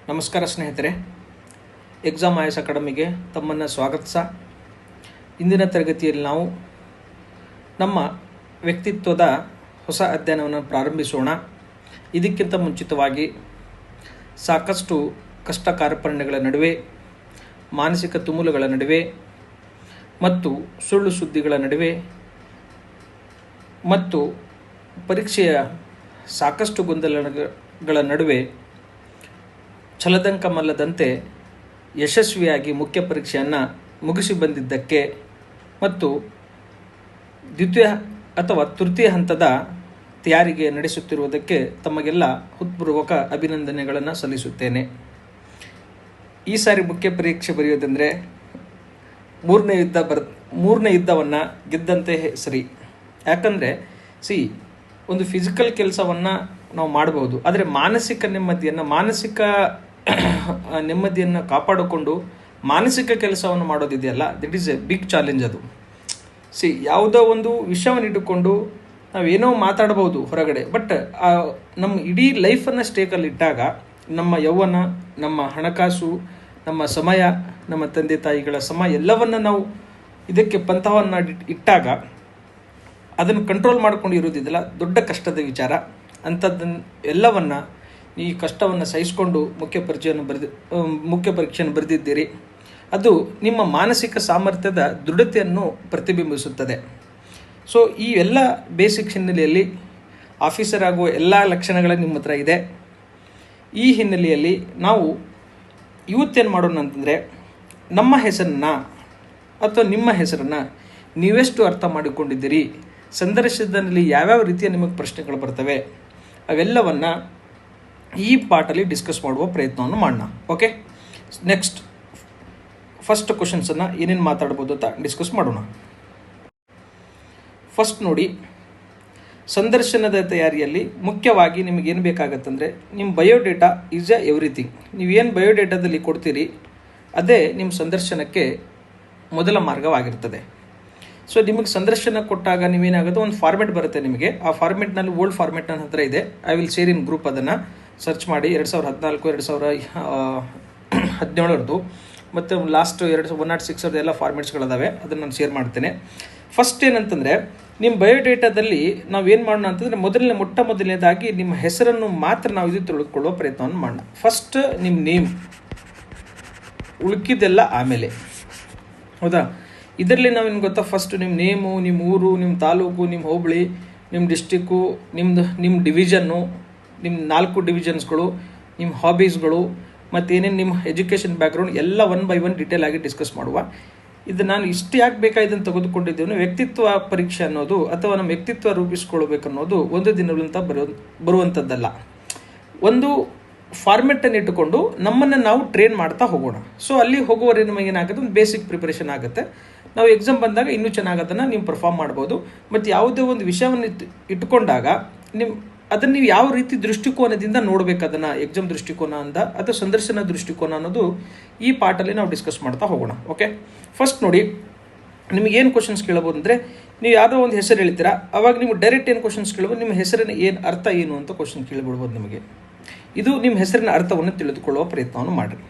ನಮಸ್ಕಾರ ಸ್ನೇಹಿತರೆ, exam IAS ಅಕಾಡೆಮಿಗೆ ತಮ್ಮನ್ನು ಸ್ವಾಗತಿಸ. ಇಂದಿನ ತರಗತಿಯಲ್ಲಿ ನಾವು ನಮ್ಮ ವ್ಯಕ್ತಿತ್ವದ ಹೊಸ ಅಧ್ಯಯನವನ್ನು ಪ್ರಾರಂಭಿಸೋಣ. ಇದಕ್ಕಿಂತ ಮುಂಚಿತವಾಗಿ ಸಾಕಷ್ಟು ಕಷ್ಟ ಕಾರ್ಪಣ್ಯಗಳ ನಡುವೆ, ಮಾನಸಿಕ ತುಮುಲುಗಳ ನಡುವೆ ಮತ್ತು ಸುಳ್ಳು ಸುದ್ದಿಗಳ ನಡುವೆ ಮತ್ತು ಪರೀಕ್ಷೆಯ ಸಾಕಷ್ಟು ಗೊಂದಲಗಳ ನಡುವೆ ಛಲದಂಕಮಲ್ಲದಂತೆ ಯಶಸ್ವಿಯಾಗಿ ಮುಖ್ಯ ಪರೀಕ್ಷೆಯನ್ನು ಮುಗಿಸಿ ಬಂದಿದ್ದಕ್ಕೆ ಮತ್ತು ದ್ವಿತೀಯ ಅಥವಾ ತೃತೀಯ ಹಂತದ ತಯಾರಿಗೆ ನಡೆಸುತ್ತಿರುವುದಕ್ಕೆ ತಮಗೆಲ್ಲ ಹೃತ್ಪೂರ್ವಕ ಅಭಿನಂದನೆಗಳನ್ನು ಸಲ್ಲಿಸುತ್ತೇನೆ. ಈ ಸಾರಿ ಮುಖ್ಯ ಪರೀಕ್ಷೆ ಬರೆಯೋದಂದರೆ ಮೂರನೇ ಯುದ್ಧವನ್ನು ಗೆದ್ದಂತೆ ಸರಿ. ಯಾಕಂದರೆ ಒಂದು ಫಿಸಿಕಲ್ ಕೆಲಸವನ್ನು ನಾವು ಮಾಡ್ಬೋದು, ಆದರೆ ಮಾನಸಿಕ ನೆಮ್ಮದಿಯನ್ನು ಕಾಪಾಡಿಕೊಂಡು ಮಾನಸಿಕ ಕೆಲಸವನ್ನು ಮಾಡೋದಿದೆಯಲ್ಲ, that is a big challenge. ಅದು ಯಾವುದೋ ಒಂದು ವಿಷಯವನ್ನು ಇಟ್ಟುಕೊಂಡು ನಾವೇನೋ ಮಾತಾಡ್ಬೋದು ಹೊರಗಡೆ, ಬಟ್ ನಮ್ಮ ಇಡೀ ಲೈಫನ್ನು ಸ್ಟೇಕಲ್ಲಿ ಇಟ್ಟಾಗ ನಮ್ಮ ಯೌವನ, ನಮ್ಮ ಹಣಕಾಸು, ನಮ್ಮ ಸಮಯ, ನಮ್ಮ ತಂದೆ ತಾಯಿಗಳ ಸಮಯ ಎಲ್ಲವನ್ನು ನಾವು ಇದಕ್ಕೆ ಪಂಥವನ್ನು ಇಟ್ಟಾಗ ಅದನ್ನು ಕಂಟ್ರೋಲ್ ಮಾಡ್ಕೊಂಡು ಇರೋದಿದೆಯಲ್ಲ, ದೊಡ್ಡ ಕಷ್ಟದ ವಿಚಾರ. ಅಂಥದ್ದನ್ನು ಎಲ್ಲವನ್ನು ಈ ಕಷ್ಟವನ್ನು ಸಹಿಸಿಕೊಂಡು ಮುಖ್ಯ ಪರೀಕ್ಷೆಯನ್ನು ಬರೆದಿದ್ದೀರಿ. ಅದು ನಿಮ್ಮ ಮಾನಸಿಕ ಸಾಮರ್ಥ್ಯದ ದೃಢತೆಯನ್ನು ಪ್ರತಿಬಿಂಬಿಸುತ್ತದೆ. ಈ ಎಲ್ಲ ಬೇಸಿಕ್ ಹಿನ್ನೆಲೆಯಲ್ಲಿ ಆಫೀಸರ್ ಆಗುವ ಎಲ್ಲ ಲಕ್ಷಣಗಳು ನಿಮ್ಮ ಹತ್ರ ಇದೆ. ಈ ಹಿನ್ನೆಲೆಯಲ್ಲಿ ನಾವು ಇವತ್ತೇನು ಮಾಡೋಣ ಅಂತಂದರೆ, ನಮ್ಮ ಹೆಸರನ್ನು ಅಥವಾ ನಿಮ್ಮ ಹೆಸರನ್ನು ನೀವೆಷ್ಟು ಅರ್ಥ ಮಾಡಿಕೊಂಡಿದ್ದೀರಿ, ಸಂದರ್ಶನದಲ್ಲಿ ಯಾವ್ಯಾವ ರೀತಿಯ ನಿಮಗೆ ಪ್ರಶ್ನೆಗಳು ಬರ್ತವೆ, ಅವೆಲ್ಲವನ್ನು ಈ ಪಾಠಲ್ಲಿ ಡಿಸ್ಕಸ್ ಮಾಡುವ ಪ್ರಯತ್ನವನ್ನು ಮಾಡೋಣ. ಓಕೆ, ನೆಕ್ಸ್ಟ್ ಫಸ್ಟ್ ಕ್ವಶನ್ಸನ್ನು ಏನೇನು ಮಾತಾಡ್ಬೋದು ಅಂತ ಡಿಸ್ಕಸ್ ಮಾಡೋಣ. ಫಸ್ಟ್ ನೋಡಿ, ಸಂದರ್ಶನದ ತಯಾರಿಯಲ್ಲಿ ಮುಖ್ಯವಾಗಿ ನಿಮಗೇನು ಬೇಕಾಗತ್ತಂದರೆ, ನಿಮ್ಮ ಬಯೋಡೇಟಾ ಈಸ್ ಎವ್ರಿಥಿಂಗ್. ನೀವೇನು ಬಯೋಡೇಟಾದಲ್ಲಿ ಕೊಡ್ತೀರಿ ಅದೇ ನಿಮ್ಮ ಸಂದರ್ಶನಕ್ಕೆ ಮೊದಲ ಮಾರ್ಗವಾಗಿರ್ತದೆ. ನಿಮಗೆ ಸಂದರ್ಶನ ಕೊಟ್ಟಾಗ ನೀವೇನಾಗುತ್ತೆ, ಒಂದು ಫಾರ್ಮೆಟ್ ಬರುತ್ತೆ ನಿಮಗೆ. ಆ ಫಾರ್ಮೆಟ್ನಲ್ಲಿ ಓಲ್ಡ್ ಫಾರ್ಮೆಟ್ ನನ್ನ ಹತ್ರ ಇದೆ, I will share in group. ಅದನ್ನು ಸರ್ಚ್ ಮಾಡಿ 2014, 2017 ಮತ್ತು ಲಾಸ್ಟ್ 106 ಎಲ್ಲ ಫಾರ್ಮೆಟ್ಸ್ಗಳಿದಾವೆ, ಅದನ್ನು ನಾನು ಶೇರ್ ಮಾಡ್ತೇನೆ. ಫಸ್ಟ್ ಏನಂತಂದರೆ, ನಿಮ್ಮ ಬಯೋಡೇಟಾದಲ್ಲಿ ನಾವೇನು ಮಾಡೋಣ ಅಂತಂದರೆ, ಮೊದಲನೇದಾಗಿ ನಿಮ್ಮ ಹೆಸರನ್ನು ಮಾತ್ರ ನಾವು ಇದು ತಿಳಿದುಕೊಳ್ಳುವ ಪ್ರಯತ್ನವನ್ನು ಮಾಡೋಣ. ಫಸ್ಟ್ ನಿಮ್ಮ ನೇಮ್, ಉಳ್ಕಿದ್ದೆಲ್ಲ ಆಮೇಲೆ. ಹೌದಾ? ಇದರಲ್ಲಿ ನಾವೇನು ಗೊತ್ತಾ, ಫಸ್ಟ್ ನಿಮ್ಮ ನೇಮು, ನಿಮ್ಮ ಊರು, ನಿಮ್ಮ ತಾಲೂಕು, ನಿಮ್ಮ ಹೋಬಳಿ, ನಿಮ್ಮ ಡಿಸ್ಟಿಕ್ಕು, ನಿಮ್ಮ ಡಿವಿಷನ್ನು, ನಿಮ್ಮ 4 ಡಿವಿಷನ್ಸ್ಗಳು, ನಿಮ್ಮ ಹಾಬೀಸ್ಗಳು ಮತ್ತು ಏನೇನು ನಿಮ್ಮ ಎಜುಕೇಷನ್ ಬ್ಯಾಕ್ಗ್ರೌಂಡ್ ಎಲ್ಲ 1 by 1 ಡೀಟೇಲ್ ಆಗಿ ಡಿಸ್ಕಸ್ ಮಾಡುವ. ಇದು ನಾನು ಇಷ್ಟು ಯಾಕೆ ಬೇಕಾಗಿದ್ದನ್ನು ತೆಗೆದುಕೊಂಡಿದ್ದೇವೆ, ವ್ಯಕ್ತಿತ್ವ ಪರೀಕ್ಷೆ ಅನ್ನೋದು ಅಥವಾ ನಮ್ಮ ವ್ಯಕ್ತಿತ್ವ ರೂಪಿಸ್ಕೊಳ್ಬೇಕನ್ನೋದು ಒಂದು ದಿನಗಳಿಂದ ಬರುವಂಥದ್ದಲ್ಲ. ಒಂದು ಫಾರ್ಮೆಟನ್ನು ಇಟ್ಟುಕೊಂಡು ನಮ್ಮನ್ನು ನಾವು ಟ್ರೈನ್ ಮಾಡ್ತಾ ಹೋಗೋಣ. ಅಲ್ಲಿ ಹೋಗುವವರೆಗೆ ನಮಗೇನಾಗುತ್ತೆ, ಒಂದು ಬೇಸಿಕ್ ಪ್ರಿಪರೇಷನ್ ಆಗುತ್ತೆ. ನಾವು ಎಕ್ಸಾಮ್ ಬಂದಾಗ ಇನ್ನೂ ಚೆನ್ನಾಗೋದನ್ನು ನೀವು ಪರ್ಫಾರ್ಮ್ ಮಾಡ್ಬೋದು. ಮತ್ತು ಯಾವುದೇ ಒಂದು ವಿಷಯವನ್ನು ಇಟ್ಕೊಂಡಾಗ ಅದನ್ನು ನೀವು ಯಾವ ರೀತಿ ದೃಷ್ಟಿಕೋನದಿಂದ ನೋಡಬೇಕು, ಅದನ್ನು ಎಕ್ಸಾಮ್ ದೃಷ್ಟಿಕೋನ ಅಂತ ಅಥವಾ ಸಂದರ್ಶನ ದೃಷ್ಟಿಕೋನ ಅನ್ನೋದು ಈ ಪಾಠಲ್ಲಿ ನಾವು ಡಿಸ್ಕಸ್ ಮಾಡ್ತಾ ಹೋಗೋಣ. ಓಕೆ, ಫಸ್ಟ್ ನೋಡಿ, ನಿಮಗೇನು ಕ್ವಶನ್ಸ್ ಕೇಳಬಹುದು ಅಂದರೆ, ನೀವು ಯಾವುದೋ ಒಂದು ಹೆಸರು ಹೇಳ್ತೀರಾ, ಅವಾಗ ನೀವು ಡೈರೆಕ್ಟ್ ಏನು ಕ್ವಶನ್ಸ್ ಕೇಳ್ಬೋದು, ನಿಮ್ಮ ಹೆಸರಿನ ಅರ್ಥ ಏನು ಅಂತ ಕ್ವಶನ್ ಕೇಳಿಬಿಡ್ಬೋದು ನಿಮಗೆ. ಇದು ನಿಮ್ಮ ಹೆಸರಿನ ಅರ್ಥವನ್ನು ತಿಳಿದುಕೊಳ್ಳುವ ಪ್ರಯತ್ನವನ್ನು ಮಾಡಿರಿ.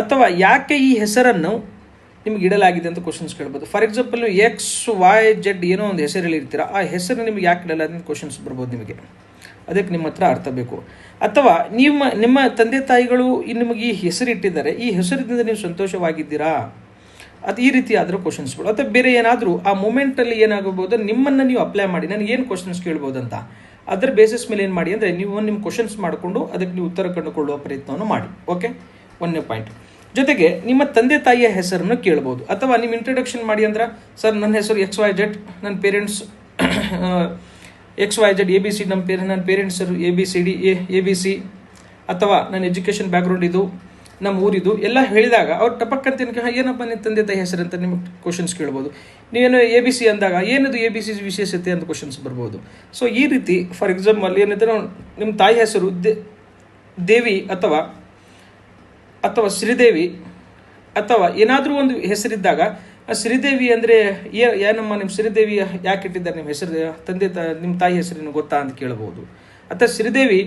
ಅಥವಾ ಯಾಕೆ ಈ ಹೆಸರನ್ನು ನಿಮ್ಗೆ ಇಡಲಾಗಿದೆ ಅಂತ ಕ್ವಶನ್ಸ್ ಕೇಳ್ಬೋದು. ಫಾರ್ ಎಕ್ಸಾಂಪಲ್, ನೀವು XYZ ಏನೋ ಒಂದು ಹೆಸರು ಹೇಳಿರ್ತೀರ, ಆ ಹೆಸರು ನಿಮ್ಗೆ ಯಾಕೆ ಇಡಲಾಗಿದೆ ಅಂತ ಕ್ವಶನ್ಸ್ ಬರ್ಬೋದು ನಿಮಗೆ. ಅದಕ್ಕೆ ನಿಮ್ಮ ಹತ್ರ ಅರ್ಥ ಬೇಕು. ಅಥವಾ ನಿಮ್ಮ ತಂದೆ ತಾಯಿಗಳು ನಿಮಗೆ ಈ ಹೆಸರು ಇಟ್ಟಿದ್ದಾರೆ, ಈ ಹೆಸರಿನಿಂದ ನೀವು ಸಂತೋಷವಾಗಿದ್ದೀರಾ, ಅದು ಈ ರೀತಿ ಆದರೂ ಕ್ವಶನ್ಸ್ಗಳು. ಅಥವಾ ಬೇರೆ ಏನಾದರೂ ಆ ಮೂಮೆಂಟಲ್ಲಿ ಏನಾಗಬಹುದು, ನಿಮ್ಮನ್ನು ನೀವು ಅಪ್ಲೈ ಮಾಡಿ ನನಗೆ ಏನು ಕ್ವಶನ್ಸ್ ಕೇಳ್ಬೋದಂತ ಅದರ ಬೇಸಿಸ್ ಮೇಲೆ ಏನು ಮಾಡಿ ಅಂದರೆ, ನೀವು ನಿಮ್ಮ ಕ್ವಶನ್ಸ್ ಮಾಡಿಕೊಂಡು ಅದಕ್ಕೆ ನೀವು ಉತ್ತರ ಕಂಡುಕೊಳ್ಳುವ ಪ್ರಯತ್ನವನ್ನು ಮಾಡಿ. ಓಕೆ, 1ನೇ ಪಾಯಿಂಟ್. ಜೊತೆಗೆ ನಿಮ್ಮ ತಂದೆ ತಾಯಿಯ ಹೆಸರನ್ನು ಕೇಳ್ಬೋದು. ಅಥವಾ ನಿಮ್ಮ ಇಂಟ್ರೊಡಕ್ಷನ್ ಮಾಡಿ ಅಂದ್ರೆ, ಸರ್ ನನ್ನ ಹೆಸರು XYZ, ನನ್ನ ಪೇರೆಂಟ್ಸ್ XYZ ABC, ನನ್ನ ಪೇರೆಂಟ್ಸ್ ABCD ABC, ಅಥವಾ ನನ್ನ ಎಜುಕೇಷನ್ ಬ್ಯಾಕ್ಗ್ರೌಂಡ್ ಇದು, ನಮ್ಮ ಊರಿದು ಎಲ್ಲ ಹೇಳಿದಾಗ ಅವ್ರು ಟಪಕ್ಕಂತ ಏನಪ್ಪ ನಿಮ್ಮ ತಂದೆ ತಾಯಿ ಹೆಸರು ಅಂತ ನಿಮಗೆ ಕ್ವಶನ್ಸ್ ಕೇಳ್ಬೋದು. ನೀವೇನು ABC ಅಂದಾಗ ಏನದು ABC ವಿಶೇಷತೆ ಅಂತ ಕ್ವಶನ್ಸ್ ಬರ್ಬೋದು. ಈ ರೀತಿ ಫಾರ್ ಎಕ್ಸಾಂಪಲ್ ಏನಿದ್ರೆ, ನಿಮ್ಮ ತಾಯಿ ಹೆಸರು ದೇವಿ ಅಥವಾ ಶ್ರೀದೇವಿ ಅಥವಾ ಏನಾದರೂ ಒಂದು ಹೆಸರಿದ್ದಾಗ, ಶ್ರೀದೇವಿ ಅಂದರೆ ಏನಮ್ಮ ನಿಮ್ಮ ಶ್ರೀದೇವಿ ಯಾಕೆ ಇಟ್ಟಿದ್ದಾರೆ, ನಿಮ್ಮ ಹೆಸರು ನಿಮ್ಮ ತಾಯಿ ಹೆಸರೇನು ಗೊತ್ತಾ ಅಂತ ಕೇಳ್ಬೋದು. ಅಥವಾ ಶ್ರೀದೇವಿ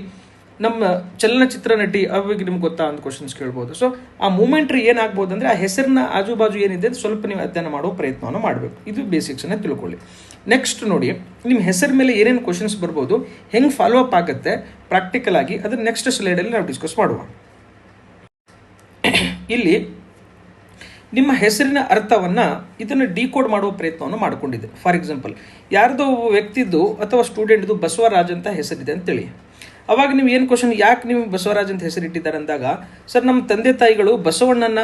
ನಮ್ಮ ಚಲನಚಿತ್ರ ನಟಿ ಅವಾಗ ನಿಮ್ಗೆ ಗೊತ್ತಾ ಅಂತ ಕ್ವಶನ್ಸ್ ಕೇಳ್ಬೋದು. ಸೊ ಆ ಮೂಮೆಂಟ್ರಿ ಏನಾಗ್ಬೋದು ಅಂದರೆ ಆ ಹೆಸರಿನ ಆಜುಬಾಜು ಏನಿದೆ ಅಂತ ಸ್ವಲ್ಪ ನೀವು ಅಧ್ಯಯನ ಮಾಡೋ ಪ್ರಯತ್ನವನ್ನು ಮಾಡಬೇಕು. ಇದು ಬೇಸಿಕ್ಸನ್ನು ತಿಳ್ಕೊಳ್ಳಿ. ನೆಕ್ಸ್ಟ್ ನೋಡಿ, ನಿಮ್ಮ ಹೆಸರು ಮೇಲೆ ಏನೇನು ಕ್ವಶನ್ಸ್ ಬರ್ಬೋದು, ಹೆಂಗೆ ಫಾಲೋ ಅಪ್ ಆಗುತ್ತೆ ಪ್ರಾಕ್ಟಿಕಲ್ ಆಗಿ, ಅದನ್ನು ನೆಕ್ಸ್ಟ್ ಸ್ಲೈಡಲ್ಲಿ ನಾವು ಡಿಸ್ಕಸ್ ಮಾಡುವ. ಇಲ್ಲಿ ನಿಮ್ಮ ಹೆಸರಿನ ಅರ್ಥವನ್ನು ಇದನ್ನು ಡಿಕೋಡ್ ಮಾಡುವ ಪ್ರಯತ್ನವನ್ನು ಮಾಡಿಕೊಂಡಿದೆ. ಫಾರ್ ಎಕ್ಸಾಂಪಲ್, ಯಾರ್ದೋ ವ್ಯಕ್ತಿದ್ದು ಅಥವಾ ಸ್ಟೂಡೆಂಟ್ದು ಬಸವರಾಜ್ ಅಂತ ಹೆಸರಿದೆ ಅಂತೇಳಿ. ಅವಾಗ ನೀವು ಏನು ಕ್ವಶನ್, ಯಾಕೆ ನೀವು ಬಸವರಾಜ್ ಅಂತ ಹೆಸರಿಟ್ಟಿದ್ದಾರೆ ಅಂದಾಗ, ಸರ್ ನಮ್ಮ ತಂದೆ ತಾಯಿಗಳು ಬಸವಣ್ಣನ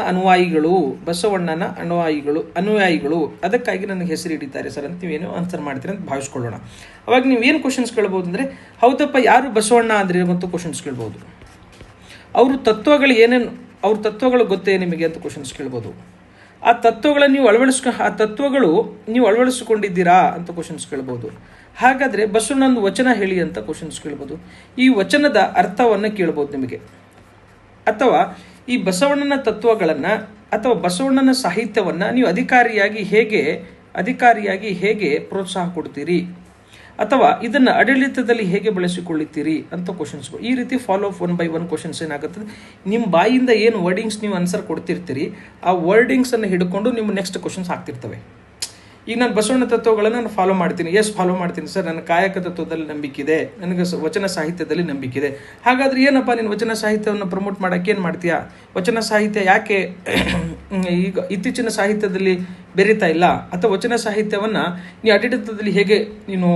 ಅನುಯಾಯಿಗಳು ಅದಕ್ಕಾಗಿ ನನಗೆ ಹೆಸರು ಇಟ್ಟಿದ್ದಾರೆ ಸರ್ ಅಂತ ನೀವೇನು ಆನ್ಸರ್ ಮಾಡ್ತೀರಿ ಅಂತ ಭಾವಿಸ್ಕೊಳ್ಳೋಣ. ಅವಾಗ ನೀವು ಏನು ಕ್ವಶನ್ಸ್ ಕೇಳ್ಬೋದು ಅಂದರೆ, ಹೌದಪ್ಪ ಯಾರು ಬಸವಣ್ಣ ಅಂದ್ರೆ ಮತ್ತು ಕ್ವಶನ್ಸ್ ಕೇಳ್ಬೋದು. ಅವ್ರ ತತ್ವಗಳು ಗೊತ್ತೇ ನಿಮಗೆ ಅಂತ ಕ್ವಶನ್ಸ್ ಕೇಳ್ಬೋದು. ಆ ತತ್ವಗಳು ನೀವು ಅಳವಡಿಸಿಕೊಂಡಿದ್ದೀರಾ ಅಂತ ಕ್ವಶನ್ಸ್ ಕೇಳ್ಬೋದು. ಹಾಗಾದರೆ ಬಸವಣ್ಣನ ವಚನ ಹೇಳಿ ಅಂತ ಕ್ವಶನ್ಸ್ ಕೇಳ್ಬೋದು. ಈ ವಚನದ ಅರ್ಥವನ್ನು ಕೇಳ್ಬೋದು ನಿಮಗೆ. ಅಥವಾ ಈ ಬಸವಣ್ಣನ ತತ್ವಗಳನ್ನು ಅಥವಾ ಬಸವಣ್ಣನ ಸಾಹಿತ್ಯವನ್ನು ನೀವು ಅಧಿಕಾರಿಯಾಗಿ ಹೇಗೆ ಪ್ರೋತ್ಸಾಹ ಕೊಡ್ತೀರಿ, ಅಥವಾ ಇದನ್ನು ಆಡಳಿತದಲ್ಲಿ ಹೇಗೆ ಬಳಸಿಕೊಳ್ಳುತ್ತೀರಿ ಅಂತ ಕ್ವಶನ್ಸ್ಗಳು. ಈ ರೀತಿ ಫಾಲೋ ಅಪ್ 1 by 1 ಕ್ವಶನ್ಸ್ ಏನಾಗುತ್ತದೆ, ನಿಮ್ಮ ಬಾಯಿಂದ ಏನು ವರ್ಡಿಂಗ್ಸ್ ನೀವು ಆನ್ಸರ್ ಕೊಡ್ತಿರ್ತೀರಿ, ಆ ವರ್ಡಿಂಗ್ಸನ್ನು ಹಿಡ್ಕೊಂಡು ನಿಮ್ಮ ನೆಕ್ಸ್ಟ್ ಕ್ವಶನ್ಸ್ ಆಗ್ತಿರ್ತವೆ. ಈಗ ನಾನು ಬಸವಣ್ಣ ತತ್ವಗಳನ್ನು ನಾನು ಫಾಲೋ ಮಾಡ್ತೀನಿ ಸರ್, ನನ್ನ ಕಾಯಕ ತತ್ವದಲ್ಲಿ ನಂಬಿಕೆ ಇದೆ, ನನಗೆ ವಚನ ಸಾಹಿತ್ಯದಲ್ಲಿ ನಂಬಿಕೆ ಇದೆ. ಹಾಗಾದ್ರೆ ಏನಪ್ಪ ನೀನು ವಚನ ಸಾಹಿತ್ಯವನ್ನು ಪ್ರಮೋಟ್ ಮಾಡೋಕ್ಕೆ ಏನು ಮಾಡ್ತೀಯಾ? ವಚನ ಸಾಹಿತ್ಯ ಯಾಕೆ ಈಗ ಇತ್ತೀಚಿನ ಸಾಹಿತ್ಯದಲ್ಲಿ ಬೆರೀತಾ ಇಲ್ಲ, ಅಥವಾ ವಚನ ಸಾಹಿತ್ಯವನ್ನು ನೀನು ಆಡಳಿತದಲ್ಲಿ ಹೇಗೆ ನೀನು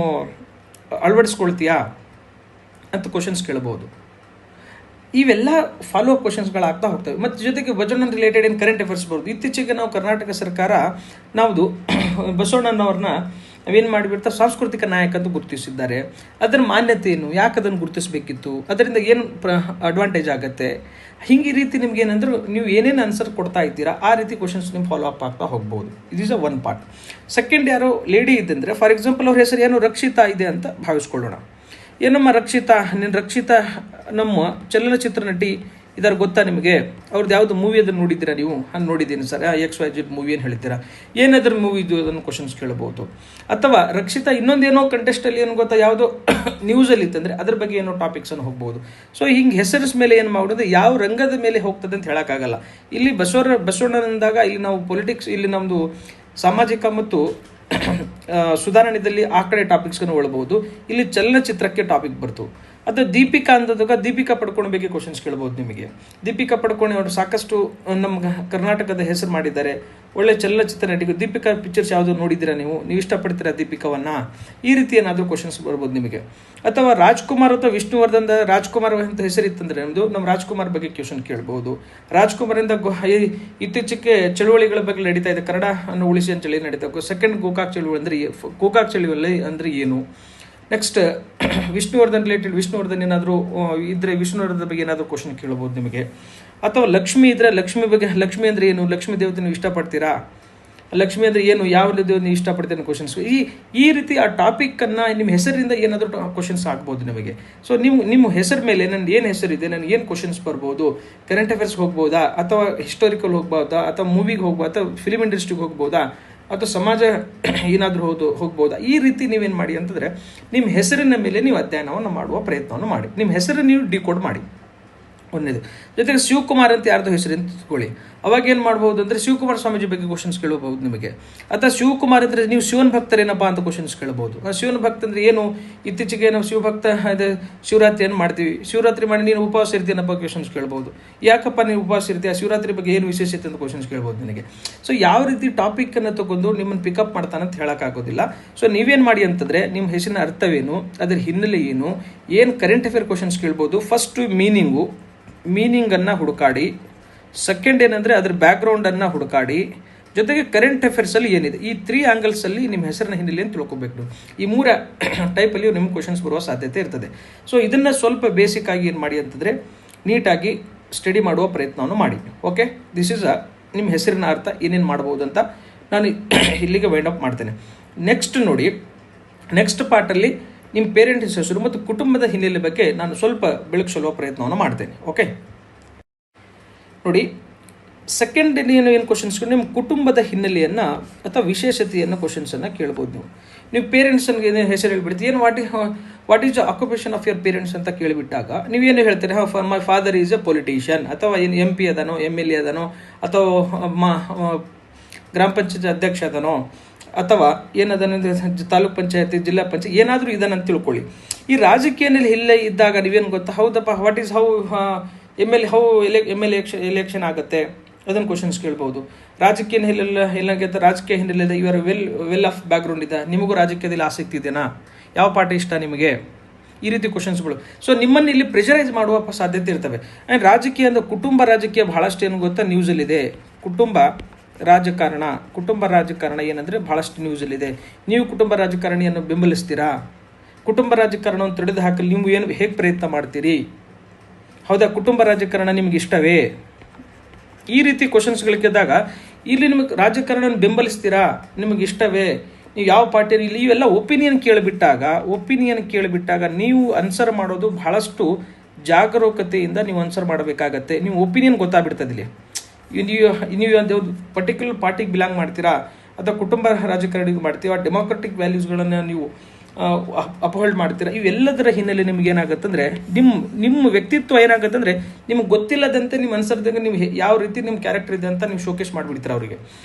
ಅಳವಡಿಸ್ಕೊಳ್ತೀಯಾ ಅಂತ ಕ್ವಶನ್ಸ್ ಕೇಳ್ಬೋದು. ಇವೆಲ್ಲ ಫಾಲೋ ಅಪ್ ಕ್ವಶನ್ಸ್ಗಳಾಗ್ತಾ ಹೋಗ್ತವೆ. ಮತ್ತು ಜೊತೆಗೆ ಬಸವಣ್ಣ ರಿಲೇಟೆಡ್ ಏನು ಕರೆಂಟ್ ಅಫೇರ್ಸ್ ಬರೋದು. ಇತ್ತೀಚೆಗೆ ನಾವು ಕರ್ನಾಟಕ ಸರ್ಕಾರ ಬಸವಣ್ಣನವ್ರನ್ನ ನಾವೇನು ಮಾಡಿಬಿಡ್ತಾರೆ, ಸಾಂಸ್ಕೃತಿಕ ನಾಯಕ ಅಂತ ಗುರುತಿಸಿದ್ದಾರೆ. ಅದರ ಮಾನ್ಯತೆ ಏನು, ಯಾಕೆ ಅದನ್ನು ಗುರುತಿಸಬೇಕಿತ್ತು, ಅದರಿಂದ ಏನು ಅಡ್ವಾಂಟೇಜ್ ಆಗುತ್ತೆ, ಹಿಂಗೆ ಈ ರೀತಿ ನಿಮ್ಗೆ ಏನಂದ್ರೆ ನೀವು ಏನೇನು ಆನ್ಸರ್ ಕೊಡ್ತಾ ಇದ್ದೀರಾ ಆ ರೀತಿ ಕ್ವಶನ್ಸ್ ನೀವು ಫಾಲೋ ಅಪ್ ಆಗ್ತಾ ಹೋಗ್ಬೋದು. It is a one part. Second, ಯಾರೋ ಲೇಡಿ ಇದ್ದಂದರೆ ಫಾರ್ ಎಕ್ಸಾಂಪಲ್ ಅವ್ರ ಹೆಸರು ಏನೋ ರಕ್ಷಿತಾ ಇದೆ ಅಂತ ಭಾವಿಸ್ಕೊಳ್ಳೋಣ. ಏನಮ್ಮ ರಕ್ಷಿತಾ ನಮ್ಮ ಚಲನಚಿತ್ರ ನಟಿ ಇದಾರು ಗೊತ್ತಾ ನಿಮಗೆ? ಅವ್ರದ್ದು ಯಾವುದು ಮೂವಿ ಅದನ್ನು ನೋಡಿದ್ದೀರಾ ನೀವು? ನೋಡಿದ್ದೀನಿ ಸರ್, XYZ ಮೂವಿ ಏನು ಹೇಳ್ತೀರಾ, ಏನಾದ್ರ ಮೂವಿ ಇದು ಅದನ್ನು ಕ್ವಶನ್ಸ್ ಕೇಳ್ಬೋದು. ಅಥವಾ ರಕ್ಷಿತಾ ಇನ್ನೊಂದೇನೋ ಕಂಟೆಸ್ಟಲ್ಲಿ ಏನು ಗೊತ್ತಾ, ಯಾವುದೋ ನ್ಯೂಸಲ್ಲಿ ಇತ್ತಂದರೆ ಅದ್ರ ಬಗ್ಗೆ ಏನೋ ಟಾಪಿಕ್ಸನ್ನು ಹೋಗ್ಬೋದು. ಸೊ ಹಿಂಗೆ ಹೆಸರಿನ ಮೇಲೆ ಏನು ಮಾಡೋದು, ಯಾವ ರಂಗದ ಮೇಲೆ ಹೋಗ್ತದೆ ಅಂತ ಹೇಳೋಕ್ಕಾಗಲ್ಲ. ಇಲ್ಲಿ ಬಸವಣ್ಣನಿಂದಾಗ ಇಲ್ಲಿ ನಾವು ಪೊಲಿಟಿಕ್ಸ್, ಇಲ್ಲಿ ನಮ್ಮದು ಸಾಮಾಜಿಕ ಮತ್ತು ಸುಧಾರಣೆಯಲ್ಲಿ ಆ ಕಡೆ ಟಾಪಿಕ್ಸ್ಗಳನ್ನು ಒಳಬಹುದು. ಇಲ್ಲಿ ಚಲನಚಿತ್ರಕ್ಕೆ ಟಾಪಿಕ್ ಬರ್ತು. ಅದು ದೀಪಿಕಾ ಅಂದಾಗ ದೀಪಿಕಾ ಪಡ್ಕೊಂಡು ಬಗ್ಗೆ ಕ್ವಶನ್ಸ್ ಕೇಳ್ಬೋದು ನಿಮಗೆ. ದೀಪಿಕಾ ಪಡ್ಕೊಂಡು ಅವರು ಸಾಕಷ್ಟು ನಮ್ಮ ಕರ್ನಾಟಕದ ಹೆಸರು ಮಾಡಿದ್ದಾರೆ, ಒಳ್ಳೆ ಚಲನಚಿತ್ರ ನಟಿಗೂ. ದೀಪಿಕಾ ಪಿಕ್ಚರ್ಸ್ ಯಾವುದು ನೋಡಿದ್ದೀರಾ ನೀವು ಇಷ್ಟಪಡ್ತೀರಾ ದೀಪಿಕಾವನ್ನ? ಈ ರೀತಿ ಏನಾದರೂ ಕ್ವಶನ್ಸ್ ಬರ್ಬೋದು ನಿಮಗೆ. ಅಥವಾ ರಾಜ್ಕುಮಾರ್ ಅಥವಾ ವಿಷ್ಣುವರ್ಧನ್, ರಾಜ್ಕುಮಾರ್ ಅಂತ ಹೆಸರಿತ್ತಂದರೆ ನಮ್ಮ ರಾಜ್ಕುಮಾರ್ ಬಗ್ಗೆ ಕ್ವಶನ್ ಕೇಳ್ಬೋದು. ರಾಜ್ಕುಮಾರಿಂದ ಇತ್ತೀಚೆಗೆ ಚಳುವಳಿಗಳ ಬಗ್ಗೆ ನಡೀತಾ ಇದೆ, ಕನ್ನಡ ಅನ್ನು ಉಳಿಸಿ ಅಂತೇಳಿ ನಡೀತಾ. ಸೆಕೆಂಡ್ ಗೋಕಾಕ್ ಚಳುವಳಿ ಅಂದರೆ ಗೋಕಾಕ್ ಚಳುವಳಿ ಅಂದರೆ ಏನು? ನೆಕ್ಸ್ಟ್ ವಿಷ್ಣುವರ್ಧನ್ ಏನಾದರೂ ಇದ್ದರೆ ವಿಷ್ಣುವರ್ಧನ್ ಬಗ್ಗೆ ಏನಾದರೂ ಕ್ವಶನ್ ಕೇಳ್ಬೋದು ನಿಮಗೆ. ಅಥವಾ ಲಕ್ಷ್ಮಿ ಇದ್ದರೆ ಲಕ್ಷ್ಮಿ ಅಂದರೆ ಏನು, ಲಕ್ಷ್ಮೀ ದೇವತೆ ನೀವು ಇಷ್ಟಪಡ್ತೀರಾ, ಲಕ್ಷ್ಮಿ ಅಂದರೆ ಏನು, ಯಾವ ದೇವತೆ ನೀವು ಇಷ್ಟಪಡ್ತೀರ ಕ್ವಶನ್ಸ್. ಈ ರೀತಿ ಆ ಟಾಪಿಕ್ಕನ್ನು ನಿಮ್ಮ ಹೆಸರಿಂದ ಏನಾದರೂ ಕ್ವಶನ್ಸ್ ಆಗ್ಬೋದು ನಿಮಗೆ. ಸೊ ನಿಮ್ಮ ಹೆಸರು ಮೇಲೆ ನನ್ನ ಏನು ಹೆಸರಿದೆ, ನನಗೆ ಏನು ಕ್ವಶನ್ಸ್ ಬರ್ಬೋದು, ಕರೆಂಟ್ ಅಫೇರ್ಸ್ಗೆ ಹೋಗ್ಬೋದಾ, ಅಥವಾ ಹಿಸ್ಟೋರಿಕಲ್ ಹೋಗ್ಬೋದಾ, ಅಥವಾ ಮೂವಿಗೆ ಹೋಗ್ಬೋದಾ, ಅಥವಾ ಫಿಲ್ಮ್ ಇಂಡಸ್ಟ್ರಿಗೆ ಹೋಗ್ಬೋದಾ, ಅಥವಾ ಸಮಾಜ ಏನಾದರೂ ಹೋಗ್ಬೋದಾ. ಈ ರೀತಿ ನೀವೇನು ಮಾಡಿ ಅಂತಂದರೆ ನಿಮ್ಮ ಹೆಸರಿನ ಮೇಲೆ ನೀವು ಅಧ್ಯಯನವನ್ನು ಮಾಡುವ ಪ್ರಯತ್ನವನ್ನು ಮಾಡಿ. ನಿಮ್ಮ ಹೆಸರನ್ನು ನೀವು ಡಿಕೋಡ್ ಮಾಡಿ. ಒಂದೇದು. ಜೊತೆಗೆ ಶಿವಕುಮಾರ್ ಅಂತ ಯಾರ್ದು ಹೆಸರು ಅಂತ ತಿಳ್ಕೊಳ್ಳಿ. ಅವಾಗ ಏನು ಮಾಡ್ಬೋದು ಅಂದರೆ ಶಿವಕುಮಾರ ಸ್ವಾಮೀಜಿ ಬಗ್ಗೆ ಕ್ವಶನ್ಸ್ ಕೇಳಬಹುದು ನಿಮಗೆ. ಅಥವಾ ಶಿವಕುಮಾರ್ ಅಂದರೆ ನೀವು ಶಿವನ ಭಕ್ತರೇನಪ್ಪ ಅಂತ ಕ್ವಶನ್ಸ್ ಕೇಳ್ಬೋದು. ಶಿವನ ಭಕ್ತ ಅಂದರೆ ಏನು, ಇತ್ತೀಚೆಗೆ ನಾವು ಶಿವಭಕ್ತ ಅದೇ ಶಿವರಾತ್ರಿಯನ್ನು ಮಾಡ್ತೀವಿ, ಶಿವರಾತ್ರಿ ಮಾಡಿ ನೀನು ಉಪವಾಸ ಇರ್ತೀನಪ್ಪ ಕ್ವಶನ್ಸ್ ಕೇಳ್ಬೋದು. ಯಾಕಪ್ಪ ನೀವು ಉಪವಾಸ ಇರ್ತೀಯ, ಶಿವರಾತ್ರಿ ಬಗ್ಗೆ ಏನು ವಿಶೇಷತೆ ಅಂತ ಕ್ವಶನ್ಸ್ ಕೇಳ್ಬೋದು ನಿನಗೆ. ಸೊ ಯಾವ ರೀತಿ ಟಾಪಿಕ್ಕನ್ನು ತಗೊಂಡು ನಿಮ್ಮನ್ನು ಪಿಕಪ್ ಮಾಡ್ತಾನಂತ ಹೇಳೋಕ್ಕಾಗೋದಿಲ್ಲ. ಸೊ ನೀವೇನು ಮಾಡಿ ಅಂತಂದರೆ ನಿಮ್ಮ ಹೆಸರಿನ ಅರ್ಥವೇನು, ಅದರ ಹಿನ್ನೆಲೆ ಏನು ಕರೆಂಟ್ ಅಫೇರ್ ಕ್ವಶನ್ಸ್ ಕೇಳ್ಬೋದು. ಫಸ್ಟು ಮೀನಿಂಗನ್ನು ಹುಡುಕಾಡಿ. ಸೆಕೆಂಡ್ ಏನಂದರೆ ಅದ್ರ ಬ್ಯಾಕ್ಗ್ರೌಂಡನ್ನು ಹುಡುಕಾಡಿ. ಜೊತೆಗೆ ಕರೆಂಟ್ ಅಫೇರ್ಸಲ್ಲಿ ಏನಿದೆ, ಈ 3 ಆ್ಯಂಗಲ್ಸಲ್ಲಿ ನಿಮ್ಮ ಹೆಸರಿನ ಹಿನ್ನೆಲೆ ಅಂತ ತಿಳ್ಕೊಬೇಕು. ಈ 3 ಟೈಪಲ್ಲಿ ನಿಮ್ಗೆ ಕ್ವಶನ್ಸ್ ಬರುವ ಸಾಧ್ಯತೆ ಇರ್ತದೆ. ಸೊ ಇದನ್ನು ಸ್ವಲ್ಪ ಬೇಸಿಕ್ ಆಗಿ ಏನು ಮಾಡಿ ಅಂತಂದರೆ ನೀಟಾಗಿ ಸ್ಟಡಿ ಮಾಡುವ ಪ್ರಯತ್ನವನ್ನು ಮಾಡಿ. ಓಕೆ, ದಿಸ್ ಈಸ್ ನಿಮ್ಮ ಹೆಸರಿನ ಅರ್ಥ ಏನೇನು ಮಾಡ್ಬೋದು ಅಂತ ನಾನು ಇಲ್ಲಿಗೆ ವೈಂಡ್ ಅಪ್ ಮಾಡ್ತೇನೆ. ನೆಕ್ಸ್ಟ್ ನೋಡಿ, ನೆಕ್ಸ್ಟ್ ಪಾರ್ಟಲ್ಲಿ ನಿಮ್ಮ ಪೇರೆಂಟ್ಸ್ ಹೆಸರು ಮತ್ತು ಕುಟುಂಬದ ಹಿನ್ನೆಲೆ ಬಗ್ಗೆ ನಾನು ಸ್ವಲ್ಪ ಬೆಳಕಿಸುವ ಪ್ರಯತ್ನವನ್ನು ಮಾಡ್ತೇನೆ. ಓಕೆ ನೋಡಿ, ಸೆಕೆಂಡ್ ಏನು ಕ್ವಶನ್ಸ್ ನಿಮ್ಮ ಕುಟುಂಬದ ಹಿನ್ನೆಲೆಯನ್ನು ಅಥವಾ ವಿಶೇಷತೆಯನ್ನು ಕ್ವಶನ್ಸನ್ನು ಕೇಳ್ಬೋದು ನೀವು ಪೇರೆಂಟ್ಸನ್ಗೆ ಏನು ಹೆಸರು ಹೇಳ್ಬಿಡ್ತೀವಿ ಏನು what is the occupation of your parents ಅಂತ ಕೇಳಿಬಿಟ್ಟಾಗ ನೀವೇನು ಹೇಳ್ತೀರಿ my father is A politician ಅಥವಾ ಏನು MP ಅದನೋ MLA ಅದನೋ ಅಥವಾ ಗ್ರಾಮ ಪಂಚಾಯತ್ ಅಧ್ಯಕ್ಷ ಅದನೋ ಅಥವಾ ಏನದನ್ನು ತಾಲೂಕ್ ಪಂಚಾಯತಿ ಜಿಲ್ಲಾ ಪಂಚಾಯತ್ ಏನಾದರೂ ಇದನ್ನು ತಿಳ್ಕೊಳ್ಳಿ. ಈ ರಾಜಕೀಯದಲ್ಲಿ ಇಲ್ಲೇ ಇದ್ದಾಗ ನೀವೇನು ಗೊತ್ತಾ ಹೌದಪ್ಪ what is how MLA election ಆಗುತ್ತೆ ಅದನ್ನು ಕ್ವಶನ್ಸ್ ಕೇಳ್ಬೋದು. ರಾಜಕೀಯ ಹಿನ್ನೆಲೆ ರಾಜಕೀಯ ಹಿನ್ನೆಲೆ ಇವರ ವೆಲ್ ಆಫ್ ಬ್ಯಾಕ್ಗ್ರೌಂಡ್ ಇದೆ, ನಿಮಗೂ ರಾಜಕೀಯದಲ್ಲಿ ಆಸಕ್ತಿ ಇದೆನಾ, ಯಾವ ಪಾರ್ಟಿ ಇಷ್ಟ ನಿಮಗೆ, ಈ ರೀತಿ ಕ್ವಶನ್ಸ್ಗಳು. ಸೊ ನಿಮ್ಮನ್ನು ಇಲ್ಲಿ ಪ್ರೆಷರೈಸ್ ಮಾಡುವ ಸಾಧ್ಯತೆ ಇರ್ತವೆ. ಆ್ಯಂಡ್ ರಾಜಕೀಯ ಅಂದ್ರೆ ಕುಟುಂಬ ರಾಜಕೀಯ ಬಹಳಷ್ಟು ಏನು ಗೊತ್ತಾ ನ್ಯೂಸಲ್ಲಿದೆ. ಕುಟುಂಬ ರಾಜಕಾರಣ ಏನಂದರೆ ಬಹಳಷ್ಟು ನ್ಯೂಸಲ್ಲಿದೆ. ನೀವು ಕುಟುಂಬ ರಾಜಕಾರಣಿಯನ್ನು ಬೆಂಬಲಿಸ್ತೀರಾ? ಕುಟುಂಬ ರಾಜಕಾರಣವನ್ನು ತೊಡೆದು ಹಾಕಲು ನೀವು ಹೇಗೆ ಪ್ರಯತ್ನ ಮಾಡ್ತೀರಿ? ಹೌದಾ, ಕುಟುಂಬ ರಾಜಕಾರಣ ನಿಮ್ಗೆ ಇಷ್ಟವೇ? ಈ ರೀತಿ ಕ್ವಶನ್ಸ್ಗಳು ಕೇಳಿದಾಗ ಇಲ್ಲಿ ನಿಮಗೆ ರಾಜಕಾರಣ ಬೆಂಬಲಿಸ್ತೀರಾ, ನಿಮಗೆ ಇಷ್ಟವೇ, ನೀವು ಯಾವ ಪಾರ್ಟಿಯಲ್ಲಿ ಇಲ್ಲಿ ಇವೆಲ್ಲ ಒಪಿನಿಯನ್ ಕೇಳಿಬಿಟ್ಟಾಗ ನೀವು ಆನ್ಸರ್ ಮಾಡೋದು ಬಹಳಷ್ಟು ಜಾಗರೂಕತೆಯಿಂದ ನೀವು ಆನ್ಸರ್ ಮಾಡಬೇಕಾಗತ್ತೆ. ನೀವು ಒಪಿನಿಯನ್ ಗೊತ್ತಾಗ್ಬಿಡ್ತದೆ ಇಲ್ಲಿ. ನೀವು ಒಂದು ಪರ್ಟಿಕ್ಯುಲರ್ ಪಾರ್ಟಿಗೆ ಬಿಲಾಂಗ್ ಮಾಡ್ತೀರಾ ಅಥವಾ ಕುಟುಂಬ ರಾಜಕಾರಣಿಗೆ ಮಾಡ್ತೀರಾ, ಡೆಮೋಕ್ರೆಟಿಕ್ ವ್ಯಾಲ್ಯೂಸ್ಗಳನ್ನು ನೀವು ಅಪಹೋಲ್ಡ್ ಮಾಡ್ತೀರಾ, ಇವೆಲ್ಲದರ ಹಿನ್ನೆಲೆ ನಿಮ್ಗೆ ಏನಾಗುತ್ತಂದ್ರೆ ನಿಮ್ಮ ವ್ಯಕ್ತಿತ್ವ ಏನಾಗುತ್ತಂದ್ರೆ ನಿಮ್ಗೆ ಗೊತ್ತಿಲ್ಲದಂತೆ ನಿಮ್ಮ ಅನ್ಸರ್ದಾಗ ನೀವು ಯಾವ ರೀತಿ ನಿಮ್ಮ ಕ್ಯಾರೆಕ್ಟರ್ ಇದೆ ಅಂತ ನೀವು ಶೋಕೇಸ್ ಮಾಡಿಬಿಡ್ತೀರ ಅವರಿಗೆ.